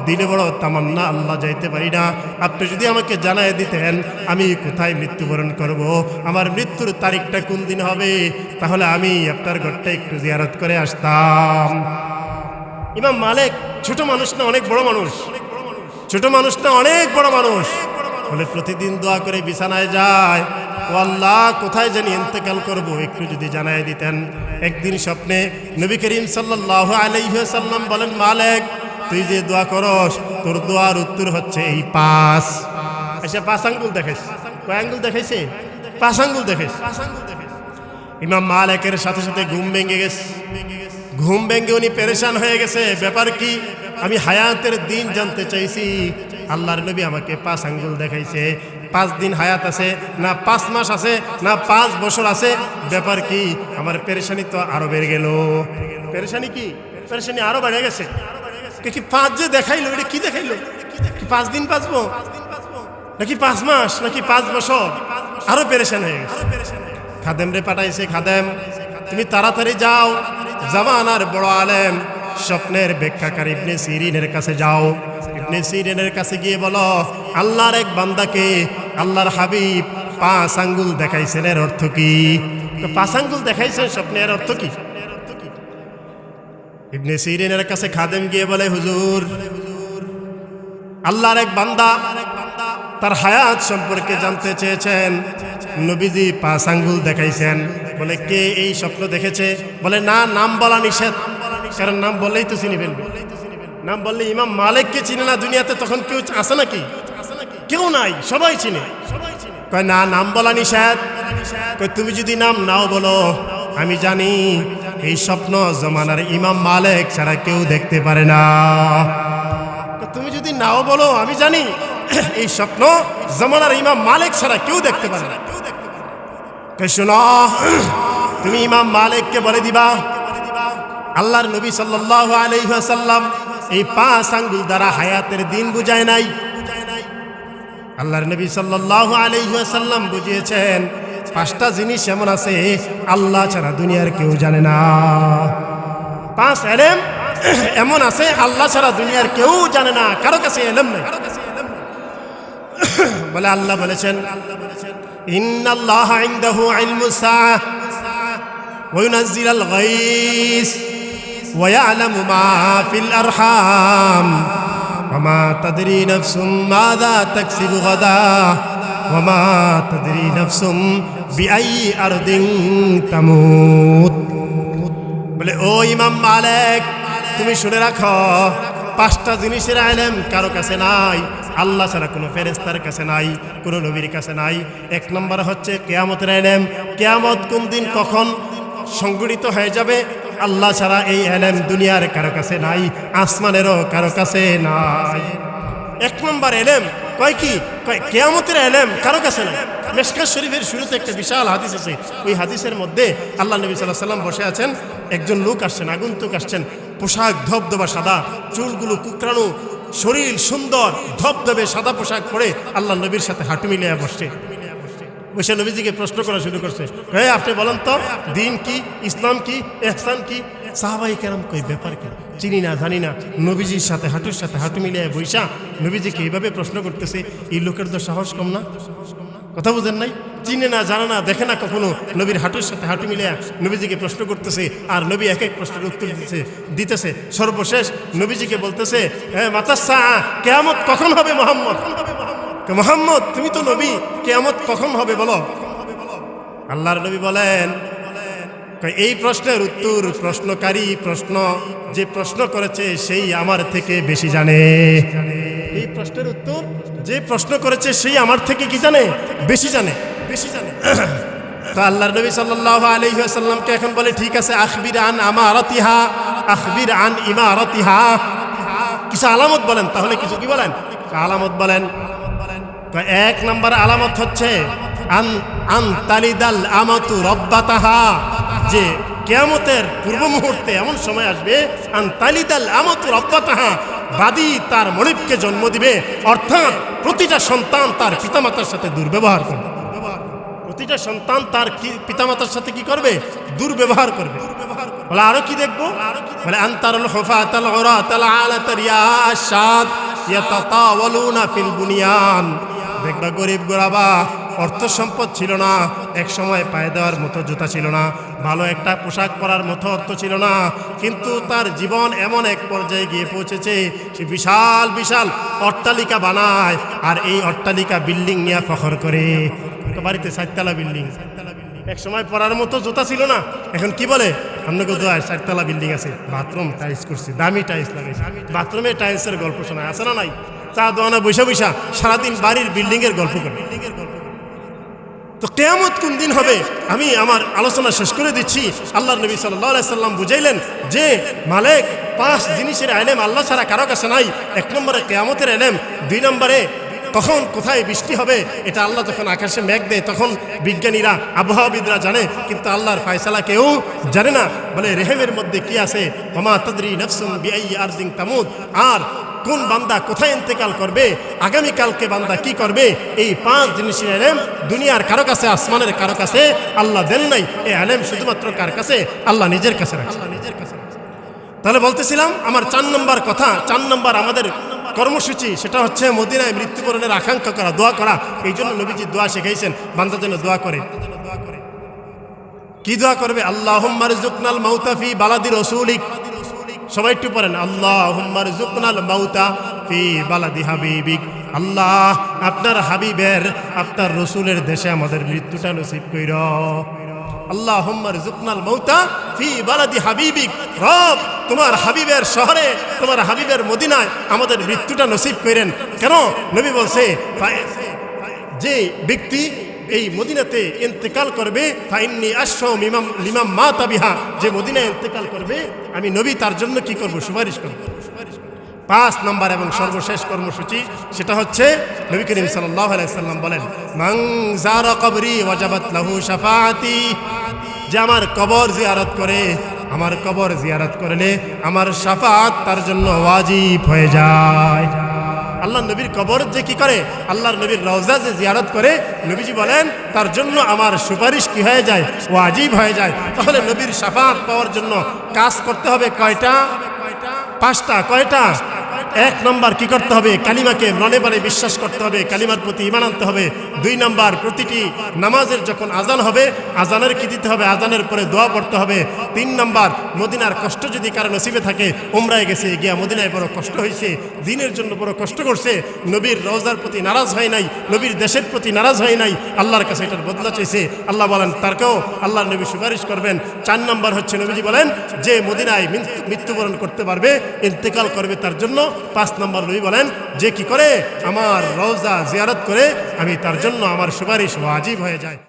দিলে বড় তামান্না, আল্লাহ যাইতে পারি না। আপনি যদি আমাকে জানায় দিতেন আমি কোথায় মৃত্যুবরণ করব, আমার মৃত্যুর তারিখটা কোন দিন হবে, তাহলে আমি আপনার ঘরটা একটু জিয়ারত করে আসতাম। ইমাম মালিক ছোট মানুষ না অনেক বড় মানুষ? ছোট মানুষ না অনেক বড় মানুষ? বলে প্রতিদিন দোয়া করে বিছানায় যায়, ও আল্লাহ কোথায় জানি ইন্তেকাল করব, একটু যদি জানায় দিতেন। একদিন স্বপ্নে নবী করিম সাল্লাল্লাহু আলাইহি ওয়াসাল্লাম বলেন, মালিক তুই যে দোয়া করস তোর দোয়ার উত্তর হচ্ছে এই 5। আচ্ছা 5 আঙ্গুল দেখাইস, কয় আঙ্গুল দেখাইছে? 5 আঙ্গুল দেখাইস। ইমাম মালিকের সাথে সাথে ঘুম ভেঙে গেছে। ঘুম ভেঙে উনি পেরেশান হয়ে গেছে, ব্যাপার কি? আমি হায়াতের দিন জানতে চাইছি, আল্লাহর নবী আমাকে 5 আঙ্গুল দেখাইছে। 5 দিন হায়াত আছে না 5 মাস আছে না 5 বছর আছে, ব্যাপার কি? আমার পেরেশানি তো আরো বেড়ে গেল। পেরেশানি কি? পেরেশানি আরো বেড়ে গেছে। কি 5 যে দেখাইলো, এটা কি দেখাইলো? কি 5 দিন বাঁচবো নাকি 5 মাস নাকি 5 বছর? আরো পেরেশান হয়ে গেছে। খাদেম রে পাঠাইছে, খাদেম তুমি তাড়াতাড়ি যাও, জামানার বড় আলেম স্বপ্নের ব্যাখ্যাকারী ইবনে সিরিনের কাছে যাও। ইবনে সিরিনের কাছে গিয়ে বলো, আল্লাহর এক বান্দাকে আল্লাহর হাবিব 5 আঙ্গুল দেখাইছেন, এর অর্থ কি? 5 আঙ্গুল দেখাইছেন স্বপ্নের অর্থ কি? ইবনে সিরিনের কাছে খাদেম গিয়ে বলে, হুজুর, আল্লাহর এক বান্দা তার হায়াত সম্পর্কে জানতে চেয়েছেন, নবীজি 5 আঙ্গুল দেখাইছেন। বলে কে এই স্বপ্ন দেখেছে? বলে না, নাম বলা নিষেধ, কারণ নাম বললেই তো চিনি ফেলবে। নাম বললে ইমাম মালিককে চিনে না দুনিয়াতে তখন কেউ আছে নাকি? কেউ নাই, সবাই চিনে। কয় না, নাম বলা নিষেধ। কয় তুমি যদি নাম নাও বলো, আমি জানি এই স্বপ্ন জমানার ইমাম মালিক ছাড়া কেউ দেখতে পারে না। তুমি যদি নাও বলো, আমি জানি এই স্বপ্ন জমানার ইমাম মালিক ছাড়া কেউ দেখতে পারে না। শোনো, তুমি ইমাম মালিককে বলে দিবা আল্লাহর নবী সাল্লাল্লাহু আলাইহি ওয়াসাল্লাম এই 5 আঙ্গুল দ্বারা হায়াতের দিন বুঝায় নাই। আল্লাহর নবী সাল্লাল্লাহু আলাইহি ওয়াসাল্লাম বুঝিয়েছেন 5টা জিনিস এমন আছে আল্লাহ ছাড়া দুনিয়ার কেউ জানে না। 5 ইলম এমন আছে আল্লাহ ছাড়া দুনিয়ার কেউ জানে না, কারো কাছে ইলম নেই। বলে আল্লাহ বলেছেন, ইন্নাল্লাহা ইনদাহু ইলমুস সাআহ ওয়া ইউনাজ্জিলুল গায়স ওয়া ইয়ালামু মা ফিল আরহাম ওয়া মা তাদরি নাফসুম মাযা তাকসিবু গাদা ওয়া মা তাদরি নাফসুম বিআইয়ি আরদিন তামুত। বলে ও ইমাম মালিক, তুমি শুনে রাখো, 5টা জিনিসের ইলম কারো কাছে নাই, আল্লাহ ছাড়া কোনো ফেরেশতার কাছে নাই, কোনো নবীর কাছে নাই। 1 নম্বর হচ্ছে কিয়ামতের ইলম। কিয়ামত কোন দিন কখন সংঘটিত হয়ে যাবে, আল্লাহ ছাড়া এই ইলম দুনিয়ার কারো কাছে নাই, আসমানেরও কারো কাছে নাই। 1 নম্বর ইলম কয় কি? কয় কিয়ামতের ইলম কারো কাছে নাই। মিশকাত শরীফের শুরুতে একটা বিশাল হাদিস আছে, ওই হাদিসের মধ্যে আল্লাহ নবী সাল্লাল্লাহু আলাইহি ওয়াসাল্লাম বসে আছেন, একজন লোক আসছেন, আগন্তুক আসছেন, পোশাক ধবধবা সাদা, চুলগুলো কুকরানো, শরীর সুন্দর, ধবধবে সাদা পোশাক পরে আল্লাহ নবীর সাথে হাঁটু মিলিয়ে বসছে। বসে নবীজিকে প্রশ্ন করা শুরু করছে, আপনি বলেন তো দিন কি, ইসলাম কি, ইহসান কি? সাহাবায়ে কেরাম কই ব্যাপার কি, চিনি না, জানি না। নবীজির সাথে হাঁটু মিলিয়ে বৈশা নবীজিকে এইভাবে প্রশ্ন করতেছে, এই লোকের তো সাহস কম না? কথা বুঝেন নাই? চিনে না, জানে না, দেখে না কখনো, নবীর হাঁটুর সাথে হাঁটু মিলিয়ে নবীজিকে প্রশ্ন করতেছে, আর নবী এক এক প্রশ্নের উত্তর দিতেছে। সর্বশেষ নবীজিকে বলতেছে, মাতাসা, কিয়ামত কখন হবে মুহাম্মদ? মুহাম্মদ তুমি তো নবী, কিয়ামত কখন হবে বলো? আল্লাহর নবী বলেন, এই প্রশ্নের উত্তর প্রশ্নকারী যে প্রশ্ন করেছে সেই আমার থেকে বেশি জানে। এই প্রশ্নের উত্তর যে প্রশ্ন করেছে সেই আমার থেকে কি জানে? বেশি জানে। তো আল্লাহর নবী সাল্লাল্লাহু আলাইহি ওয়াসাল্লামকে এখন বলে, ঠিক আছে, আখবির আন ইমারাতিহা, কিছু আলামত বলেন। তাহলে কিছু কি বলেন? আলামত বলেন। 1 নম্বর আলামত হচ্ছে আন তালিদাল আমাতু রব্বাতাহা, যে কিয়ামতের পূর্ব মুহূর্তে এমন সময় আসবে, আন তালিদাল আমাতু রব্বাতাহা, বাদী তার মনিবকে জন্ম দিবে, অর্থাৎ প্রতিটা সন্তান তার পিতামাতার সাথে দুর্ব্যবহার করবে। প্রতিটা সন্তান তার পিতামাতার সাথে কি করবে? দুর্ব্যবহার করবে। বলে আরো কি দেখবো? বলে আনতারুল হুফাতাল উরাতাল আলাতাল ইয়াশাদ ইয়াতাতাওয়ালুনা ফিল বুনিয়ান, দেখবা গরিব গোরাবা, অর্থ সম্পদ ছিল না, এক সময় পায়ে দেওয়ার মতো জুতা ছিল না, ভালো একটা পোশাক পরার মতো অর্থ ছিল না, কিন্তু তার জীবন এমন এক পর্যায়ে গিয়ে পৌঁছেছে, সে বিশাল বিশাল অট্টালিকা বানায়, আর এই অট্টালিকা বিল্ডিং নিয়ে ফখর করে। বাড়িতে 4 তলা বিল্ডিং, এক সময় পরার মতো জুতা ছিল না, এখন কি বলে আপনাকে দোয়ায় 4 তলা বিল্ডিং আছে, বাথরুম টাইলস করছি, দামি টাইলস লাগাইছি, বাথরুমে টাইলসের গল্প শোনা আছে না নাই? চা দোয়ানা বৈশা বৈশা সারাদিন বাড়ির বিল্ডিং এর গল্প করে। তো কিয়ামত কোন দিন হবে আমি আমার আলোচনা শেষ করে দিচ্ছি। আল্লাহর নবী সাল্লাল্লাহু আলাইহি সাল্লাম বুঝাইলেন যে মালিক 5 জিনিসের ইলম আল্লাহ ছাড়া কারো কাছে নাই। 1 নম্বরে কিয়ামতের ইলম, 2 নম্বরে কখন কোথায় বৃষ্টি হবে এটা আল্লাহ যখন আকাশে মেঘ দেয় তখন বিজ্ঞানীরা আবহাওয়াবিদরা জানে, কিন্তু আল্লাহর ফয়সালা কেউ জানে না। বলে রেহেমের মধ্যে কি আছে, ওমা তাদরি নাফসুন বিআই আরদিন তামুত, আর কোন বান্দা কোথায় ইন্তেকাল করবে, আগামী কালকে বান্দা কি করবে, এই 5 জিনিসের ইলম দুনিয়ার কারো কাছে, আসমানের কারো কাছে আল্লাহ দেন নাই। এই ইলম শুধুমাত্র কার কাছে? আল্লাহ নিজের কাছে রাখছে। তাহলে বলতেছিলাম আমার 4 নম্বর কথা, 4 নম্বর আমাদের কর্মসূচি, সেটা হচ্ছে মদিনায় মৃত্যুবরণের আকাঙ্ক্ষা করা, দোয়া করা। এই জন্য নবীজি দোয়া শিখাইছেন বান্দার জন্য দোয়া করে। কি দোয়া করবে? আল্লাহুম্মা রযুকনাল মাউতা ফি বালাদি রাসূলিক। সবাই একটু পড়েন, আল্লাহুম্মা রযুকনাল মাউতা ফি বালাদি হাবিবিক। আল্লাহ আপনার হাবিবের, আপনার রসুলের দেশে আমাদের মৃত্যুটা নসিব কইর। আল্লাহুম্মা রযুকনাল মাউতা ফি বালাদি হাবিবিক। রব তোমার হাবিবের শহরে, তোমার হাবিবের মদিনায় আমাদের মৃত্যুটা নসিব করেন। কেন? নবী বলছে যে ব্যক্তি এই মদিনাতে ইন্তেকাল করবে, ফাইন্নি আশফাউ লিমান মাতা বিহা, যে মদিনায় ইন্তেকাল করবে আমি নবী তার জন্য কি করব? সুপারিশ করব। 5 নম্বর এবং সর্বশেষ কর্মসূচি, সেটা হচ্ছে নবী করিম সাল্লাল্লাহু আলাইহি সাল্লাম বলেন, মান যারা কবরি ওয়াজাবাত লাহু শাফাআতি। যে আমার কবর জিয়ারত করে, আমার কবর জিয়ারত করলে আমার শাফাআত তার জন্য ওয়াজিব হয়ে যায়। আল্লাহর নবীর কবর যে কি করে, আল্লাহর নবীর রওজা যে জিয়ারত করে, নবীজি বলেন তার জন্য আমার সুপারিশ কি হয়ে যায়? ওয়াজিব হয়ে যায়। তাহলে নবীর শাফাআত পাওয়ার জন্য কাজ করতে হবে কয়টা? 5টা। কয়টা? 1 নম্বর কি করতে হবে? কালিমাকে মনে মনে বিশ্বাস করতে হবে, কালিমার প্রতি ঈমান আনতে হবে। 2 নম্বর প্রতিটি নামাজের যখন আজান হবে, আজানের কি দিতে হবে? আজানের পরে দোয়া পড়তে হবে। 3 নম্বর মদিনার কষ্ট যদি কারো নসিবে থাকে, উমরায় গেছে গিয়া মদিনায় বড় কষ্ট হয়েছে, দিনের জন্য বড় কষ্ট করছে, নবীর রওজার প্রতি নারাজ হয় নাই, নবীর দেশের প্রতি নারাজ হয় নাই, আল্লাহর কাছে এটার বদলা চাইছে, আল্লাহ বলেন তারকেও আল্লাহর নবী সুপারিশ করবেন। 4 নম্বর হচ্ছে নবীজি বলেন যে মদিনায় মৃত্যুবরণ করতে পারবে, ইন্তেকাল করবে তার জন্য 5 নম্বর নবী বলেন যে কি করে? আমার রওজা জিয়ারত করে, আমি তার জন্য আমার সুপারিশ ওয়াজিব হয়ে যায়।